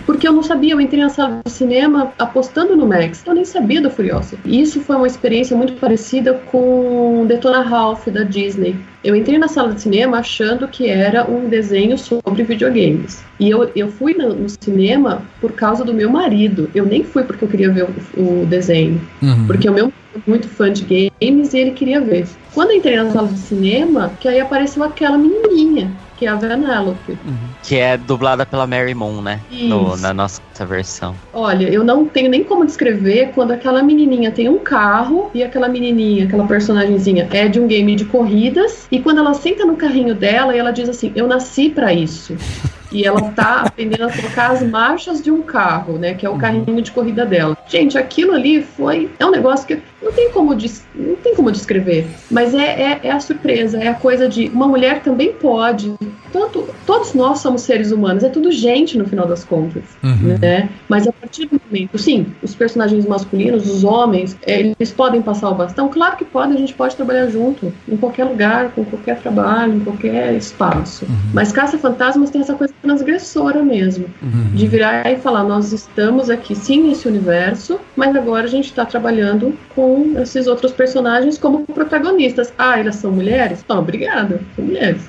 Porque eu não sabia, eu entrei na sala de cinema apostando no Max, eu nem sabia do Furiosa. E isso foi uma experiência muito parecida com Detona Ralph, da Disney. Eu entrei na sala de cinema achando que era um desenho sobre videogames. E eu fui no cinema por causa do meu marido. Eu nem fui porque eu queria ver o desenho. Porque o meu marido é muito fã de games e ele queria ver. Quando eu entrei na sala de cinema, que aí apareceu aquela menininha, que é a Vanellope. Que é dublada pela Mary Moon, né? Na nossa versão. Olha, eu não tenho nem como descrever quando aquela menininha tem um carro e aquela menininha, aquela personagemzinha, é de um game de corridas, e quando ela senta no carrinho dela e ela diz assim, eu nasci pra isso. E ela tá aprendendo a trocar as marchas de um carro, né? Que é o carrinho de corrida dela. Gente, aquilo ali é um negócio que não tem como descrever. Mas é a surpresa, é a coisa de uma mulher também pode. Todos nós somos seres humanos, é tudo gente no final das contas, né? Mas a partir do momento, sim, os personagens masculinos, os homens, eles podem passar o bastão? Claro que podem, a gente pode trabalhar junto, em qualquer lugar, com qualquer trabalho, em qualquer espaço. Mas Caça-Fantasmas tem essa coisa transgressora mesmo, de virar e falar, nós estamos aqui sim nesse universo, mas agora a gente está trabalhando com esses outros personagens como protagonistas. Ah, elas são mulheres? Não, obrigada, são mulheres.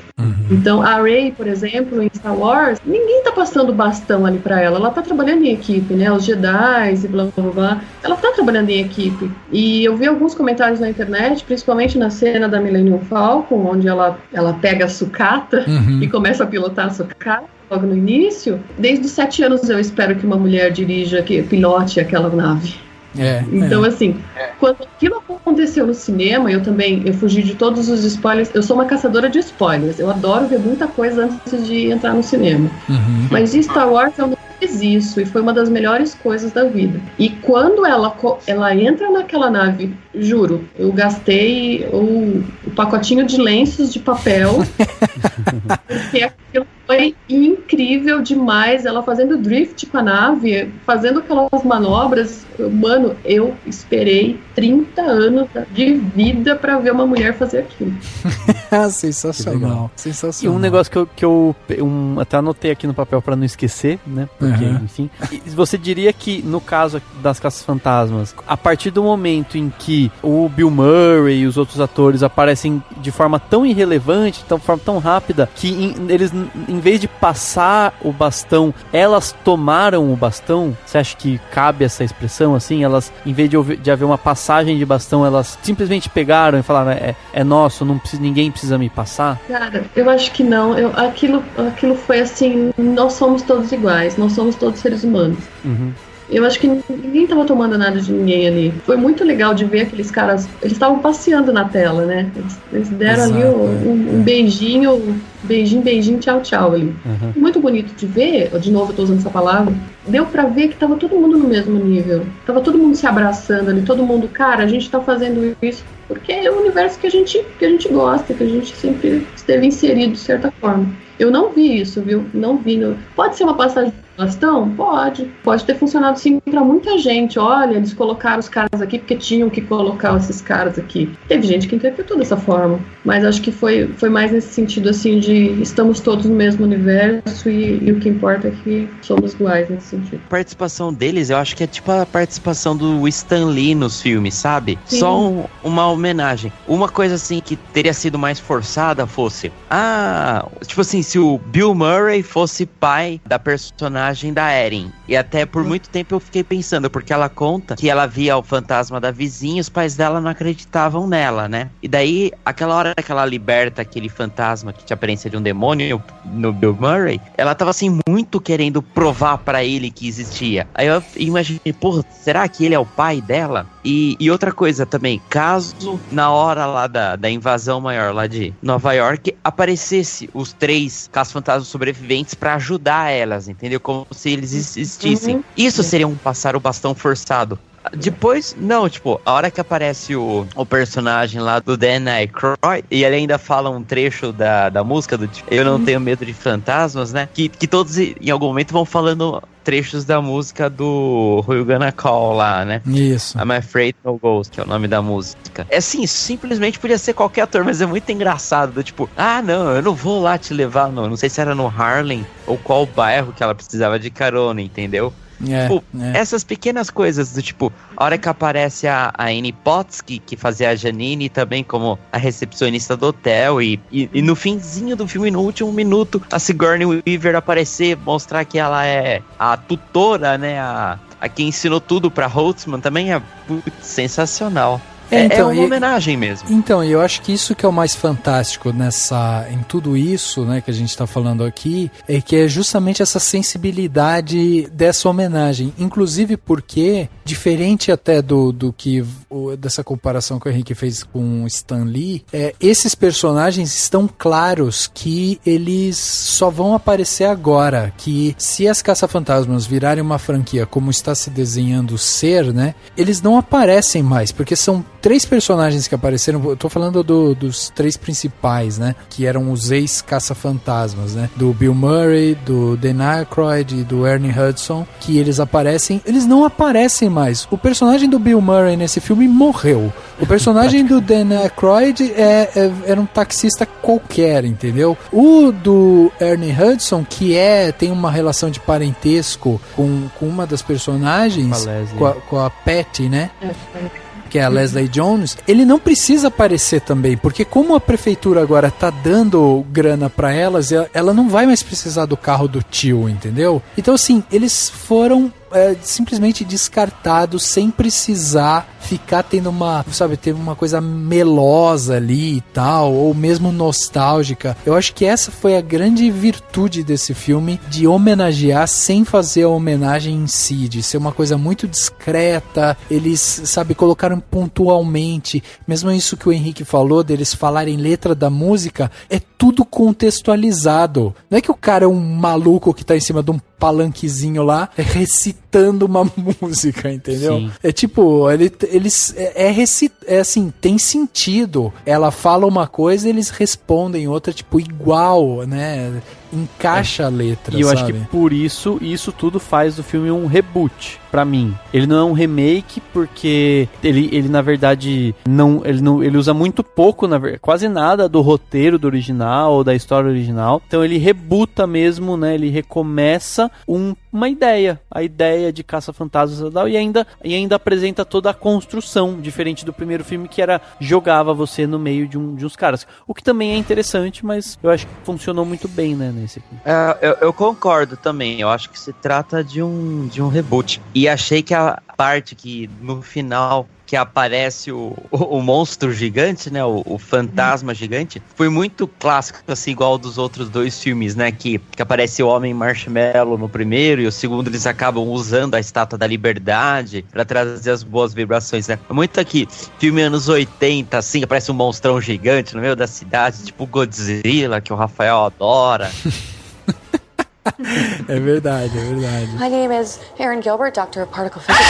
Então a Rey, por exemplo, em Star Wars, ninguém tá passando bastão ali pra ela tá trabalhando em equipe, né, os Jedi e blá blá blá, ela tá trabalhando em equipe. E eu vi alguns comentários na internet, principalmente na cena da Millennium Falcon, onde ela pega a sucata e começa a pilotar a sucata logo no início. Desde os 7 anos eu espero que uma mulher pilote aquela nave. Então, assim, quando aquilo aconteceu no cinema, eu fugi de todos os spoilers. Eu sou uma caçadora de spoilers. Eu adoro ver muita coisa antes de entrar no cinema. Mas de Star Wars eu não fiz isso, e foi uma das melhores coisas da vida. E quando ela entra naquela nave, juro, eu gastei o pacotinho de lenços de papel, porque aquilo foi incrível demais, ela fazendo drift com a nave, fazendo aquelas manobras. Mano, eu esperei 30 anos de vida pra ver uma mulher fazer aquilo. Sensacional. E um negócio que eu até anotei aqui no papel pra não esquecer, né? Porque, enfim. Você diria que, no caso das Caça-Fantasmas, a partir do momento em que o Bill Murray e os outros atores aparecem de forma tão irrelevante, de forma tão rápida, que eles, em vez de passar o bastão, elas tomaram o bastão? Você acha que cabe essa expressão, assim? Elas, em vez de haver uma passagem de bastão, elas simplesmente pegaram e falaram, é nosso, ninguém precisa me passar? Cara, eu acho que não. Aquilo foi assim, nós somos todos iguais, nós somos todos seres humanos. Eu acho que ninguém tava tomando nada de ninguém ali. Foi muito legal de ver aqueles caras, eles estavam passeando na tela, né? Eles deram ali um beijinho, tchau, tchau ali. Muito bonito de ver, de novo eu tô usando essa palavra, deu pra ver que tava todo mundo no mesmo nível. Tava todo mundo se abraçando ali, todo mundo, cara, a gente tá fazendo isso porque é o universo que a gente gosta, que a gente sempre esteve inserido de certa forma. Eu não vi isso, viu? Não vi. Pode ser uma passagem de bastão? Pode. Pode ter funcionado sim pra muita gente. Olha, eles colocaram os caras aqui porque tinham que colocar esses caras aqui. Teve gente que interpretou dessa forma. Mas acho que foi mais nesse sentido, assim, de estamos todos no mesmo universo e o que importa é que somos iguais nesse sentido. A participação deles, eu acho que é tipo a participação do Stan Lee nos filmes, sabe? Sim. Só uma homenagem. Uma coisa, assim, que teria sido mais forçada fosse... tipo assim, se o Bill Murray fosse pai da personagem personagem da Erin. E até por muito tempo eu fiquei pensando, porque ela conta que ela via o fantasma da vizinha e os pais dela não acreditavam nela, né? E daí, aquela hora que ela liberta aquele fantasma que tinha a aparência de um demônio no Bill Murray, ela tava assim muito querendo provar pra ele que existia. Aí eu imaginei, pô, será que ele é o pai dela? E outra coisa também, caso na hora lá da invasão maior lá de Nova York, aparecesse os 3 caça-fantasmas sobreviventes pra ajudar elas, entendeu? Como se eles existissem. Isso seria um passar o bastão forçado. Depois, não, tipo, a hora que aparece o personagem lá do Dan Aykroyd, e ele ainda fala um trecho da música do tipo, Eu Não Tenho Medo de Fantasmas, né? Que todos em algum momento vão falando trechos da música do Who You Gonna Call lá, né? Isso. I'm Afraid No Ghost, que é o nome da música. É assim, simplesmente podia ser qualquer ator, mas é muito engraçado, do tipo, não, eu não vou lá te levar, não sei se era no Harlem ou qual bairro que ela precisava de carona, entendeu? Essas pequenas coisas do tipo, a hora que aparece a Annie Potts, que fazia a Janine também como a recepcionista do hotel, e no finzinho do filme, no último minuto, a Sigourney Weaver aparecer, mostrar que ela é a tutora, né, a quem ensinou tudo pra Holtzman, também é sensacional. É uma homenagem mesmo. Então, eu acho que isso que é o mais fantástico em tudo isso, né, que a gente tá falando aqui, é que é justamente essa sensibilidade dessa homenagem. Inclusive porque, diferente até dessa comparação que o Henrique fez com Stan Lee, esses personagens estão claros que eles só vão aparecer agora, que se as Caça-Fantasmas virarem uma franquia como está se desenhando ser, né, eles não aparecem mais, porque são 3 personagens que apareceram, eu tô falando dos 3 principais, né, que eram os ex-caça-fantasmas, né, do Bill Murray, do Dan Aykroyd e do Ernie Hudson, que eles não aparecem mais. O personagem do Bill Murray nesse filme morreu. O personagem do Dan Aykroyd era um taxista qualquer, entendeu? O do Ernie Hudson, que tem uma relação de parentesco com uma das personagens, com a Patty, né? Que é a Leslie Jones, ele não precisa aparecer também, porque como a prefeitura agora tá dando grana pra elas, ela não vai mais precisar do carro do tio, entendeu? Então assim, eles foram simplesmente descartados sem precisar ficar tendo uma coisa melosa ali e tal, ou mesmo nostálgica. Eu acho que essa foi a grande virtude desse filme, de homenagear sem fazer a homenagem em si, de ser uma coisa muito discreta. Eles, colocaram pontualmente, mesmo isso que o Henrique falou, deles falarem letra da música, é tudo contextualizado. Não é que o cara é um maluco que tá em cima de um palanquezinho lá, recitando uma música, entendeu? Sim. É tipo, assim, tem sentido. Ela fala uma coisa e eles respondem outra, tipo, igual, né? Encaixa a letra, e eu acho que por isso tudo faz do filme um reboot, pra mim. Ele não é um remake, porque ele na verdade, ele usa muito pouco, quase nada do roteiro do original, ou da história original. Então ele rebuta mesmo, né? Ele recomeça uma ideia, a ideia de Caça-Fantasmas e ainda apresenta toda a construção, diferente do primeiro filme, que jogava você no meio de uns caras. O que também é interessante, mas eu acho que funcionou muito bem, né, nesse aqui. Eu concordo também, eu acho que se trata de um reboot. E achei que a parte que no final que aparece o monstro gigante, né, o fantasma gigante, foi muito clássico, assim, igual dos outros 2 filmes, né, que aparece o Homem Marshmallow no primeiro, e o segundo eles acabam usando a Estátua da Liberdade pra trazer as boas vibrações, né. Muito aqui, filme anos 80, assim, aparece um monstrão gigante no meio da cidade, tipo Godzilla, que o Rafael adora. É verdade, é verdade. My name is Erin Gilbert, Doctor of Particle Physics.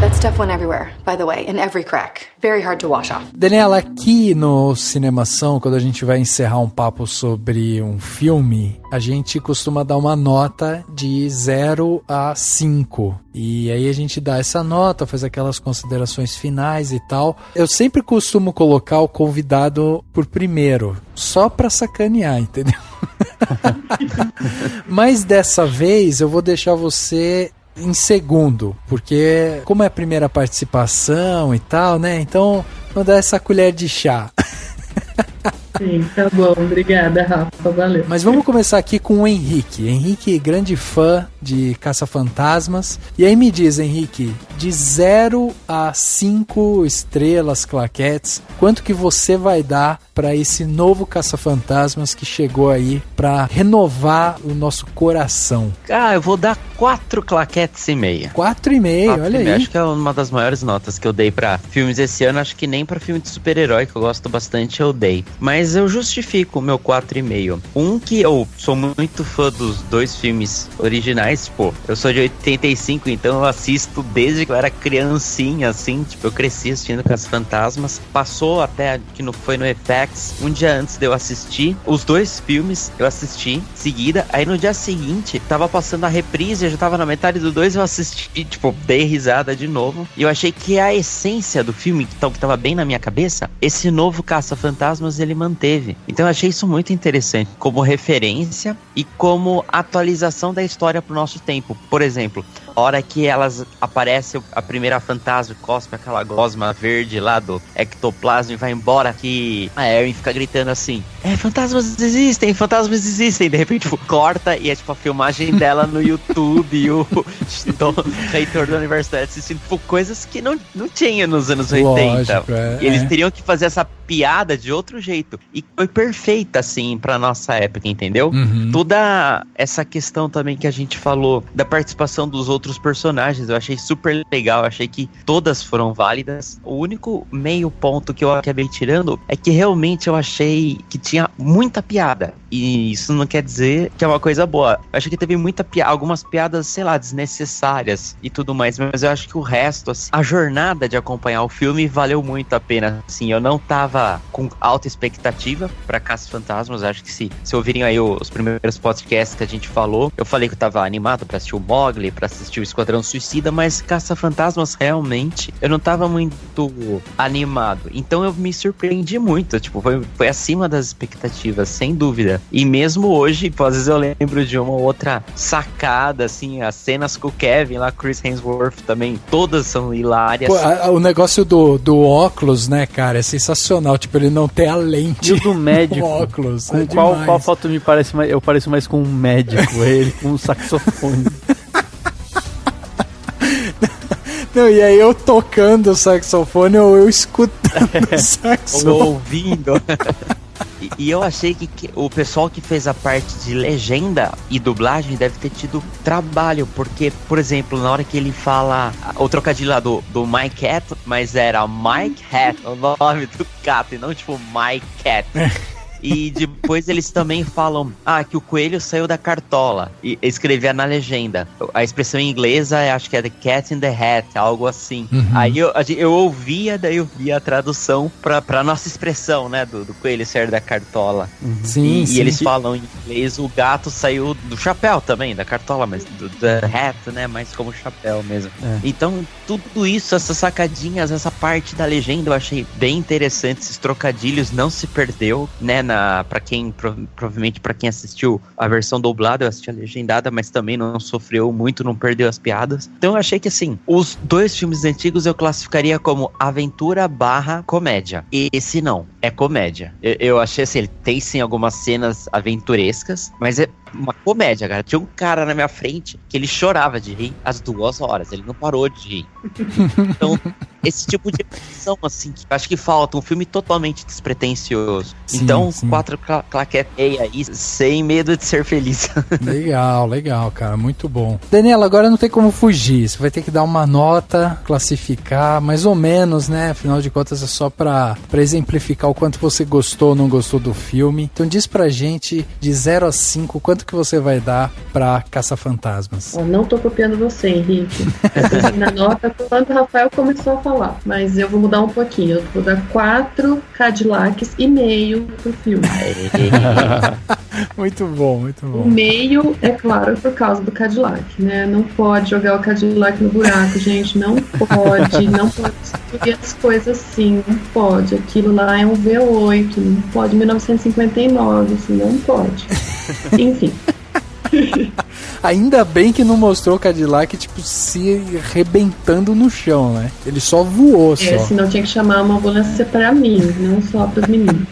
That stuff went everywhere, by the way, in every crack. Very hard to wash off. Daniela, aqui no Cinemação, quando a gente vai encerrar um papo sobre um filme, a gente costuma dar uma nota de 0 a 5. E aí a gente dá essa nota, faz aquelas considerações finais e tal. Eu sempre costumo colocar o convidado por primeiro, só pra sacanear, entendeu? Mas dessa vez eu vou deixar você em segundo, porque como é a primeira participação e tal, né? Então, vou dar essa colher de chá. Sim, tá bom. Obrigada, Rafa. Valeu. Mas vamos começar aqui com o Henrique. Henrique, grande fã de Caça-Fantasmas. E aí me diz, Henrique, de 0 a 5 estrelas, claquetes, quanto que você vai dar para esse novo Caça-Fantasmas que chegou aí para renovar o nosso coração? Eu vou dar 4 claquetes e meia. 4,5, olha aí. Acho que é uma das maiores notas que eu dei pra filmes esse ano. Acho que nem pra filme de super-herói, que eu gosto bastante, eu dei. Mas eu justifico o meu 4,5. Que eu sou muito fã dos 2 filmes originais, eu sou de 85, então eu assisto desde que eu era criancinha, assim, eu cresci assistindo Caça-Fantasmas. Passou até que foi no FX, um dia antes de eu assistir. Os 2 filmes eu assisti em seguida, aí no dia seguinte, tava passando a reprise, eu já tava na metade do 2, eu assisti, dei risada de novo. E eu achei que a essência do filme, que tava bem na minha cabeça, esse novo Caça-Fantasmas, ele manteve. Então eu achei isso muito interessante, como referência e como atualização da história pro nosso tempo. Por exemplo, a hora que aparece a primeira fantasma, cospe aquela gosma verde lá do ectoplasma e vai embora, que a Erin fica gritando assim, fantasmas existem, de repente corta e é a filmagem dela no YouTube e o reitor da universidade assistindo coisas que não tinha nos anos 80. Lógico, e eles teriam que fazer essa piada de outro jeito. E foi perfeita, assim, pra nossa época, entendeu? Uhum. Toda essa questão também que a gente falou da participação dos outros personagens, eu achei super legal, eu achei que todas foram válidas. O único meio ponto que eu acabei tirando é que realmente eu achei que tinha muita piada. E isso não quer dizer que é uma coisa boa. Eu acho que teve algumas piadas, sei lá, desnecessárias e tudo mais, mas eu acho que o resto, assim, a jornada de acompanhar o filme valeu muito a pena. Assim, eu não tava com alta expectativa pra Caça-Fantasmas. Acho que se ouvirem aí os primeiros podcasts que a gente falou, eu falei que eu tava animado pra assistir o Mowgli, pra assistir o Esquadrão Suicida, mas Caça-Fantasmas realmente eu não tava muito animado. Então eu me surpreendi muito, foi acima das expectativas, sem dúvida. E mesmo hoje, às vezes eu lembro de uma outra sacada, assim, as cenas com o Kevin lá, Chris Hemsworth também, todas são hilárias. O negócio do óculos, né, cara, é sensacional, ele não tem a lente. E o do médico, óculos, com qual foto me parece mais? Eu pareço mais com um médico, ele com um saxofone. Não, e aí eu tocando o saxofone ou eu escutando o saxofone. Ou ouvindo. E eu achei que o pessoal que fez a parte de legenda e dublagem deve ter tido trabalho, porque, por exemplo, na hora que ele fala o trocadilho lá do My Cat, mas era Mike Hat, o nome do gato, e não My Cat. E depois eles também falam que o coelho saiu da cartola, e escrevia na legenda. A expressão em inglês acho que é The Cat in the Hat, algo assim. Uhum. Aí eu ouvia, daí eu via a tradução pra nossa expressão, né, do coelho sair da cartola. Uhum. Sim, e eles falam em inglês, o gato saiu do chapéu também, da cartola, mas do hat, né, mais como chapéu mesmo. Então tudo isso, essas sacadinhas, essa parte da legenda eu achei bem interessante, esses trocadilhos não se perdeu, né, provavelmente pra quem assistiu a versão dublada, eu assisti a legendada, mas também não sofreu muito, não perdeu as piadas. Então eu achei que, assim, os 2 filmes antigos eu classificaria como aventura / comédia. E esse não, é comédia. Eu achei assim, ele tem sim algumas cenas aventurescas, mas é uma comédia, cara. Tinha um cara na minha frente que ele chorava de rir às 2 horas, ele não parou de rir. Então, esse tipo de emoção, assim, que acho que falta um filme totalmente despretensioso. Sim, então, sim. 4 claquetes aí, sem medo de ser feliz. Legal, cara, muito bom. Daniela, agora não tem como fugir, você vai ter que dar uma nota, classificar, mais ou menos, né? Afinal de contas é só pra exemplificar o quanto você gostou ou não gostou do filme. Então diz pra gente, de 0 a 5, quanto que você vai dar pra Caça-Fantasmas? Eu não tô copiando você, Henrique. Eu na nota quando o Rafael começou a falar, mas eu vou mudar um pouquinho. Eu vou dar 4 Cadillacs e meio pro filme. Muito bom, muito bom. O meio, é claro, por causa do Cadillac, né? Não pode jogar o Cadillac no buraco, gente. Não pode destruir as coisas assim. Não pode. Aquilo lá é um V8, não pode. 1959, assim, não pode. Enfim. Ainda bem que não mostrou o Cadillac, se arrebentando no chão, né? Ele só voou, só. Senão tinha que chamar uma ambulância pra mim, não só pros meninos.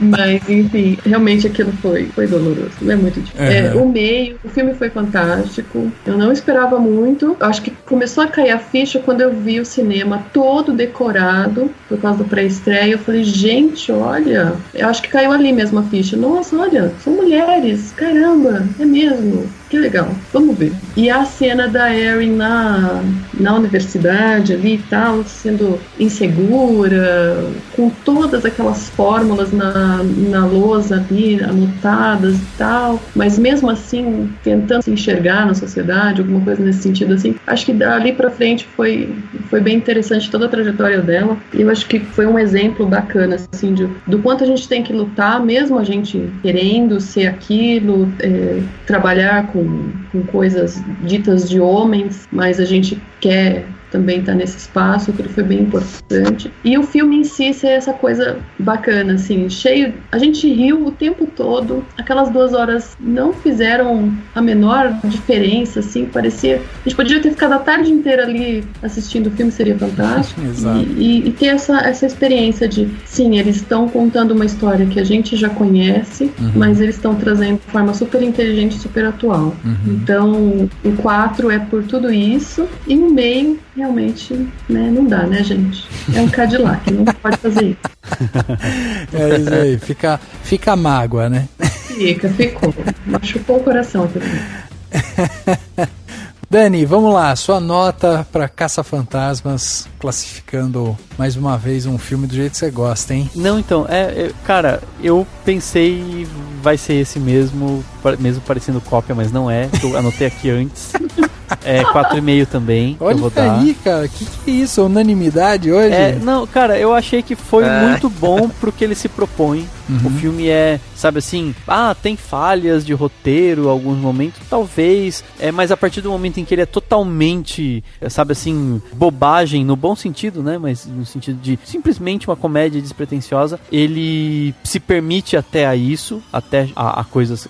Mas, enfim, realmente aquilo foi doloroso. É muito difícil. O meio, o filme foi fantástico. Eu não esperava muito. Acho que começou a cair a ficha quando eu vi o cinema todo decorado por causa do pré-estreia. Eu falei, gente, olha, eu acho que caiu ali mesmo a ficha. Nossa, olha, são mulheres, caramba, é mesmo. Que legal, vamos ver. E a cena da Erin na universidade ali e tal, sendo insegura, com todas aquelas fórmulas na lousa ali, anotadas e tal, mas mesmo assim, tentando se enxergar na sociedade, alguma coisa nesse sentido assim. Acho que dali pra frente foi bem interessante toda a trajetória dela, e eu acho que foi um exemplo bacana, assim, do quanto a gente tem que lutar, mesmo a gente querendo ser aquilo, trabalhar com coisas ditas de homens, mas a gente quer também estar nesse espaço, que ele foi bem importante. E o filme em si ser essa coisa bacana, assim, cheio... A gente riu o tempo todo, aquelas 2 horas não fizeram a menor diferença, assim, parecia... A gente podia ter ficado a tarde inteira ali assistindo o filme, seria fantástico. Exato. E ter essa experiência de, sim, eles estão contando uma história que a gente já conhece, mas eles estão trazendo de forma super inteligente, super atual. Então, o 4 é por tudo isso, e o meio... Realmente, né, não dá, né, gente? É um Cadillac, não pode fazer isso. É isso aí, fica a mágoa, né? Ficou. Machucou o coração também. Dani, vamos lá, sua nota para Caça-Fantasmas, classificando mais uma vez um filme do jeito que você gosta, hein? Não, então, cara, eu pensei vai ser esse mesmo parecendo cópia, mas não é, eu anotei aqui antes. 4,5 também. Olha, eu vou dar. Aí, cara, que é isso? Unanimidade hoje? Não, cara, eu achei que foi muito bom pro que ele se propõe. O filme sabe assim, tem falhas de roteiro, alguns momentos, talvez, mas a partir do momento em que ele é totalmente, sabe assim, bobagem, no bom sentido, né, mas no sentido de simplesmente uma comédia despretensiosa, ele se permite até a isso, até a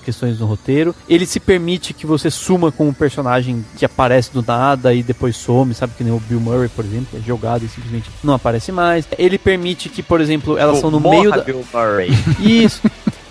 questões do roteiro, ele se permite que você suma com um personagem que aparece do nada e depois some, sabe, que nem o Bill Murray, por exemplo, que é jogado e simplesmente não aparece mais. Ele permite que, por exemplo, elas são no meio da... Bill Murray. Isso.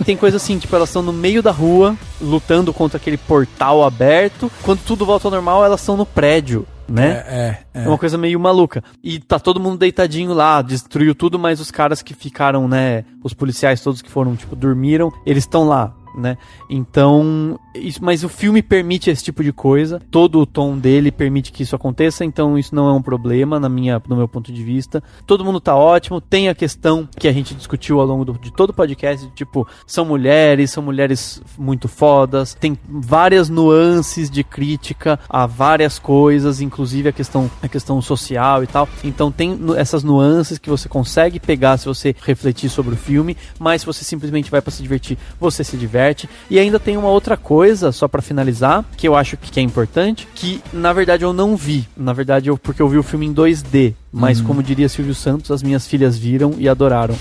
Tem coisa assim, tipo, elas estão no meio da rua, lutando contra aquele portal aberto. Quando tudo volta ao normal, elas estão no prédio, né? É uma coisa meio maluca. E tá todo mundo deitadinho lá, destruiu tudo, mas os caras que ficaram, né, os policiais todos que foram, tipo, dormiram, eles estão lá, né? Então, mas o filme permite esse tipo de coisa, todo o tom dele permite que isso aconteça, então isso não é um problema no meu ponto de vista. Todo mundo tá ótimo, tem a questão que a gente discutiu ao longo de todo o podcast, tipo, são mulheres muito fodas, tem várias nuances de crítica a várias coisas, inclusive a questão social e tal, então tem essas nuances que você consegue pegar se você refletir sobre o filme, mas se você simplesmente vai pra se divertir, você se diverte. E ainda tem uma outra coisa, só pra finalizar, que eu acho que é importante, que na verdade eu não vi. Na verdade, porque eu vi o filme em 2D. Mas como diria Silvio Santos, as minhas filhas viram e adoraram.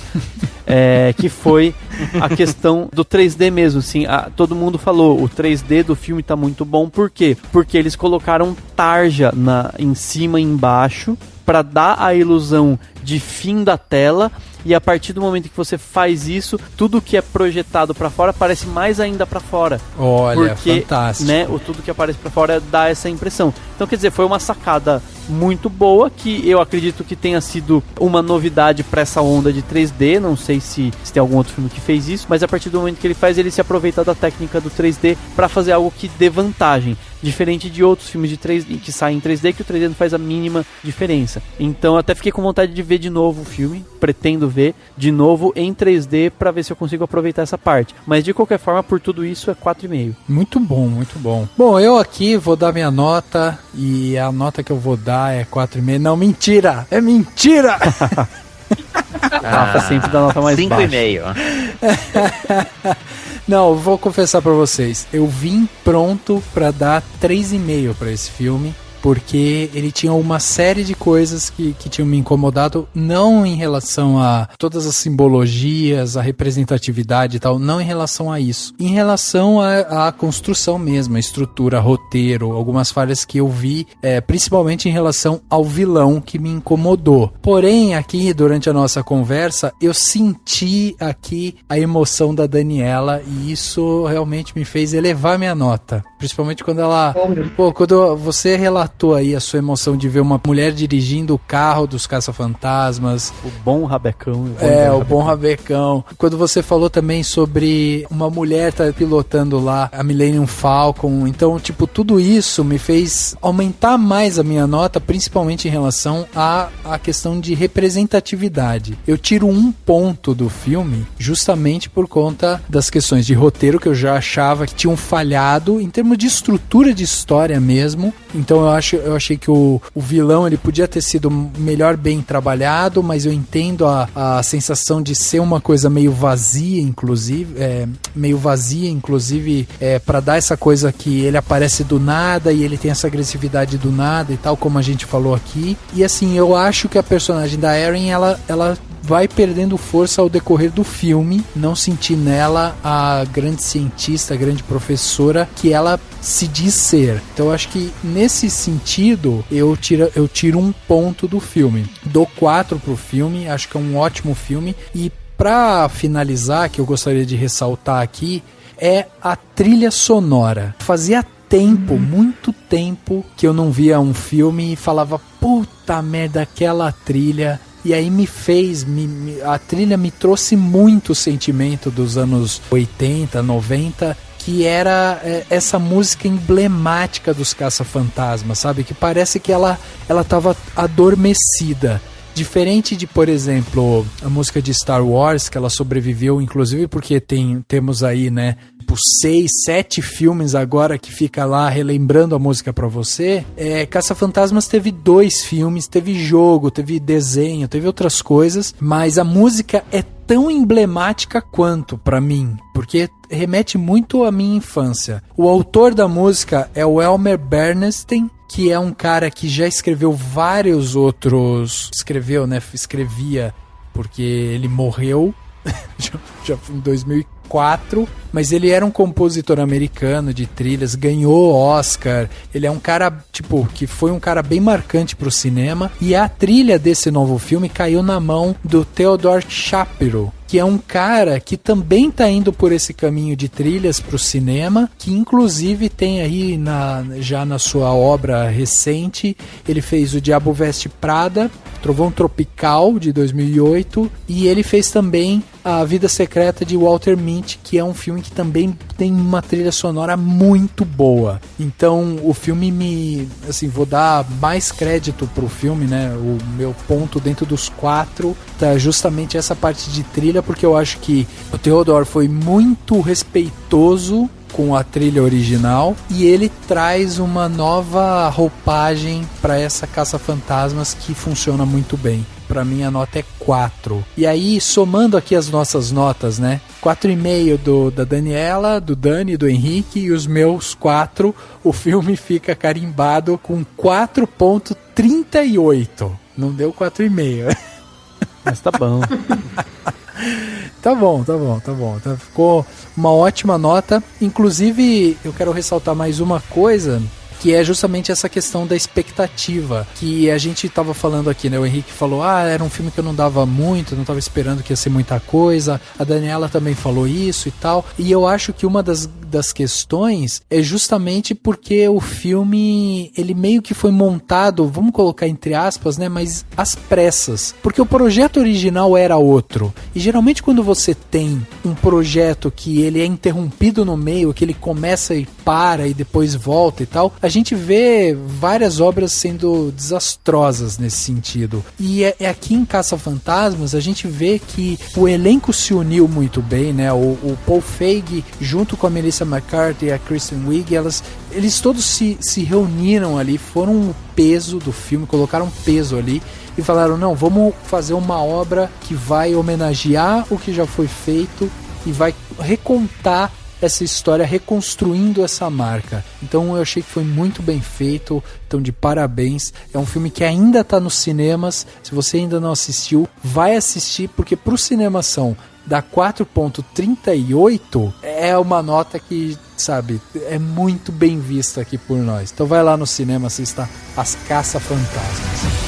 Que foi a questão do 3D mesmo, assim. Todo mundo falou, o 3D do filme tá muito bom. Por quê? Porque eles colocaram tarja em cima e embaixo para dar a ilusão de fim da tela, e a partir do momento que você faz isso, tudo que é projetado para fora aparece mais ainda para fora. Olha, porque, fantástico. Né, tudo que aparece para fora dá essa impressão. Então, quer dizer, foi uma sacada muito boa, que eu acredito que tenha sido uma novidade para essa onda de 3D, não sei se tem algum outro filme que fez isso, mas a partir do momento que ele faz, ele se aproveita da técnica do 3D para fazer algo que dê vantagem, diferente de outros filmes de 3D que saem em 3D, que o 3D não faz a mínima diferença. Então, eu até fiquei com vontade de ver de novo o filme, pretendo ver de novo em 3D para ver se eu consigo aproveitar essa parte, mas de qualquer forma, por tudo isso, é 4,5. Muito bom, muito bom. Bom, eu aqui vou dar minha nota, e a nota que eu vou dar é 4,5. Não, mentira! É mentira! Rafa sempre dá nota mais baixa. 5,5. Não, eu vou confessar pra vocês, eu vim pronto pra dar 3,5 pra esse filme. porque ele tinha uma série de coisas que tinham me incomodado, não em relação a todas as simbologias, a representatividade e tal, não em relação a isso. Em relação à construção mesmo, a estrutura, roteiro, algumas falhas que eu vi, principalmente em relação ao vilão que me incomodou. Porém, aqui, durante a nossa conversa, eu senti aqui a emoção da Daniela e isso realmente me fez elevar minha nota. Principalmente quando ela... quando você relatou aí a sua emoção de ver uma mulher dirigindo o carro dos caça-fantasmas. O bom rabecão. O bom rabecão. Quando você falou também sobre uma mulher tá pilotando lá a Millennium Falcon. Então, tipo, tudo isso me fez aumentar mais a minha nota, principalmente em relação à questão de representatividade. Eu tiro 1 ponto do filme justamente por conta das questões de roteiro que eu já achava que tinham falhado em termos de estrutura de história mesmo. Então eu achei que o vilão ele podia ter sido melhor bem trabalhado, mas eu entendo a sensação de ser uma coisa meio vazia, inclusive para dar essa coisa que ele aparece do nada e ele tem essa agressividade do nada e tal, como a gente falou aqui. E assim, eu acho que a personagem da Erin, ela vai perdendo força ao decorrer do filme, não senti nela a grande cientista, a grande professora que ela se diz ser. Então eu acho que nesse sentido eu tiro 1 ponto do filme. Dou 4 pro filme, acho que é um ótimo filme. E pra finalizar, que eu gostaria de ressaltar aqui, é a trilha sonora. Fazia muito tempo que eu não via um filme e falava, puta merda, aquela trilha. E aí a trilha me trouxe muito sentimento dos anos 80, 90, que era essa música emblemática dos caça-fantasmas, sabe? Que parece que ela tava adormecida. Diferente de, por exemplo, a música de Star Wars, que ela sobreviveu, inclusive porque temos aí, né, 6, 7 filmes agora que fica lá relembrando a música pra você. Caça-Fantasmas teve 2 filmes, teve jogo, teve desenho, teve outras coisas, mas a música é tão emblemática quanto pra mim, porque remete muito à minha infância. O autor da música é o Elmer Bernstein, que é um cara que já escreveu vários outros... Escrevia, porque ele morreu já em 2004, mas ele era um compositor americano de trilhas, ganhou Oscar, ele é um cara, que foi um cara bem marcante pro cinema, e a trilha desse novo filme caiu na mão do Theodore Shapiro, que é um cara que também tá indo por esse caminho de trilhas pro cinema, que inclusive tem aí já na sua obra recente, ele fez O Diabo Veste Prada, Trovão Tropical, de 2008, e ele fez também A Vida Secreta de Walter Mitty, que é um filme que também tem uma trilha sonora muito boa. Então o filme vou dar mais crédito pro filme, né? O meu ponto dentro dos 4 tá justamente essa parte de trilha, porque eu acho que o Theodore foi muito respeitoso com a trilha original e ele traz uma nova roupagem para essa caça-fantasmas que funciona muito bem. Pra mim a nota é 4. E aí, somando aqui as nossas notas, né? 4,5 da Daniela, do Dani, do Henrique e os meus 4, o filme fica carimbado com 4,38. Não deu 4,5. Mas tá bom. Tá bom. Ficou uma ótima nota. Inclusive, eu quero ressaltar mais uma coisa, que é justamente essa questão da expectativa, que a gente tava falando aqui, né? O Henrique falou, era um filme que eu não dava muito, não tava esperando que ia ser muita coisa. A Daniela também falou isso e tal. E eu acho que uma das questões é justamente porque o filme, ele meio que foi montado, vamos colocar entre aspas, né? Mas às pressas. Porque o projeto original era outro. E geralmente quando você tem um projeto que ele é interrompido no meio, que ele começa e para e depois volta e tal, a gente vê várias obras sendo desastrosas nesse sentido. E aqui em Caça-Fantasmas a gente vê que o elenco se uniu muito bem, né? O Paul Feig junto com a Melissa McCarthy e a Kristen Wiig, eles todos se reuniram ali, foram o peso do filme, colocaram peso ali e falaram, não, vamos fazer uma obra que vai homenagear o que já foi feito e vai recontar essa história, reconstruindo essa marca. Então eu achei que foi muito bem feito, então de parabéns. É um filme que ainda está nos cinemas. Se você ainda não assistiu, vai assistir, porque pro Cinemação da 4.38 é uma nota que, sabe, é muito bem vista aqui por nós. Então vai lá no cinema, assista As Caça-Fantasmas.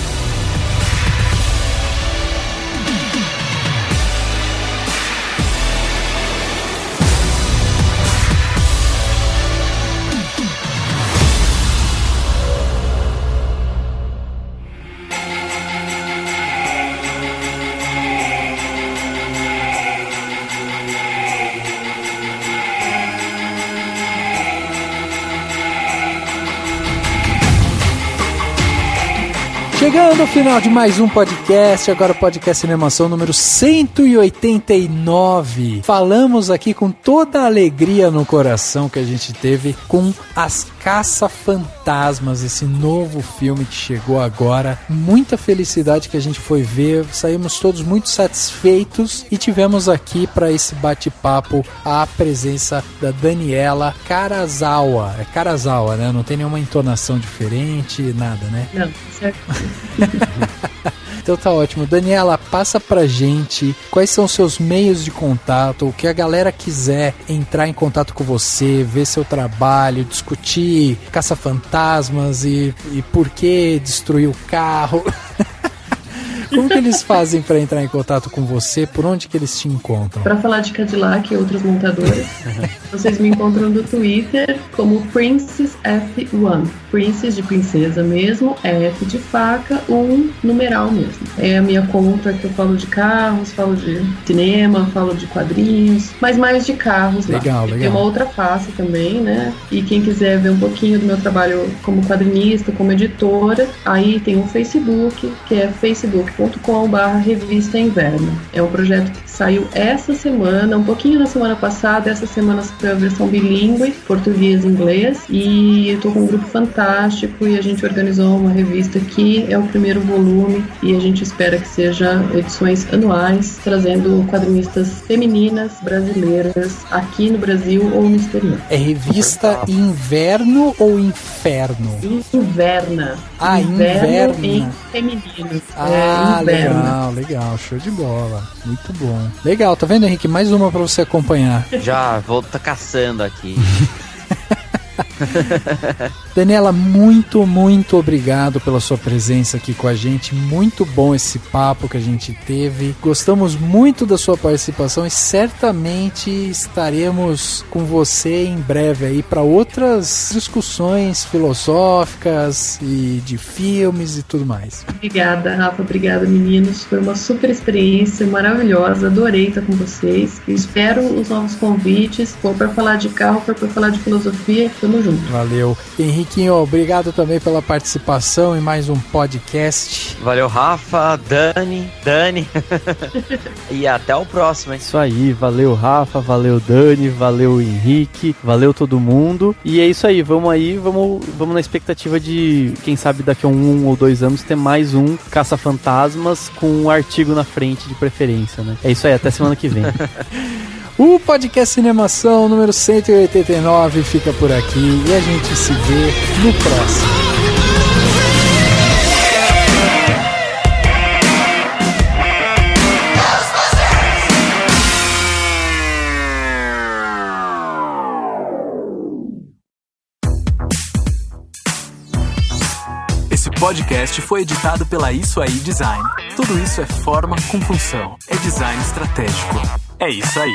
Chegando ao final de mais um podcast, agora o podcast Cinemação número 189. Falamos aqui com toda a alegria no coração que a gente teve com As Caça-Fantasmas, esse novo filme que chegou agora. Muita felicidade que a gente foi ver, saímos todos muito satisfeitos e tivemos aqui para esse bate-papo a presença da Daniela Karazawa. É Karazawa, né? Não tem nenhuma entonação diferente, nada, né? Não, certo. Então tá ótimo. Daniela, passa pra gente quais são os seus meios de contato, o que a galera quiser entrar em contato com você, ver seu trabalho, discutir Caça-Fantasmas e por que destruir o carro. Como que eles fazem para entrar em contato com você? Por onde que eles te encontram? Para falar de Cadillac e outras montadoras, vocês me encontram no Twitter como Princess F1. Princess de princesa mesmo, F de faca, 1 numeral mesmo. É a minha conta que eu falo de carros, falo de cinema, falo de quadrinhos, mas mais de carros. Legal, legal. Tem uma outra face também, né? E quem quiser ver um pouquinho do meu trabalho como quadrinista, como editora, aí tem um Facebook, que é facebook.com/Revista Inverno. É um projeto que saiu essa semana, um pouquinho na semana passada. Essa semana foi a versão bilíngue, português e inglês, e eu tô com um grupo fantástico e a gente organizou uma revista que é o primeiro volume e a gente espera que seja edições anuais, trazendo quadrinistas femininas brasileiras aqui no Brasil ou no exterior. É revista Inverno ou Inferno? Inverna. Ah, Inverna. Em feminino. Ah, Inverna. legal, show de bola. Muito bom. Legal, tá vendo, Henrique? Mais uma pra você acompanhar. Já, vou tá caçando aqui. Daniela, muito obrigado pela sua presença aqui com a gente. Muito bom esse papo que a gente teve. Gostamos muito da sua participação e certamente estaremos com você em breve aí para outras discussões filosóficas e de filmes e tudo mais. Obrigada, Rafa. Obrigada, meninos. Foi uma super experiência maravilhosa. Adorei estar com vocês. Espero os novos convites. Se for para falar de carro, for para falar de filosofia, tamo junto. Valeu. Henriquinho, obrigado também pela participação em mais um podcast. Valeu, Rafa, Dani. E até o próximo, hein? Isso aí, valeu, Rafa, valeu, Dani, valeu, Henrique, valeu todo mundo. E é isso aí, vamos na expectativa de, quem sabe daqui a 1 ou 2 anos, ter mais um Caça-Fantasmas com um artigo na frente de preferência, né? É isso aí, até semana que vem. O podcast Cinemação número 189 fica por aqui e a gente se vê no próximo. Esse podcast foi editado pela Isso Aí Design. Tudo isso é forma com função. É design estratégico. É isso aí.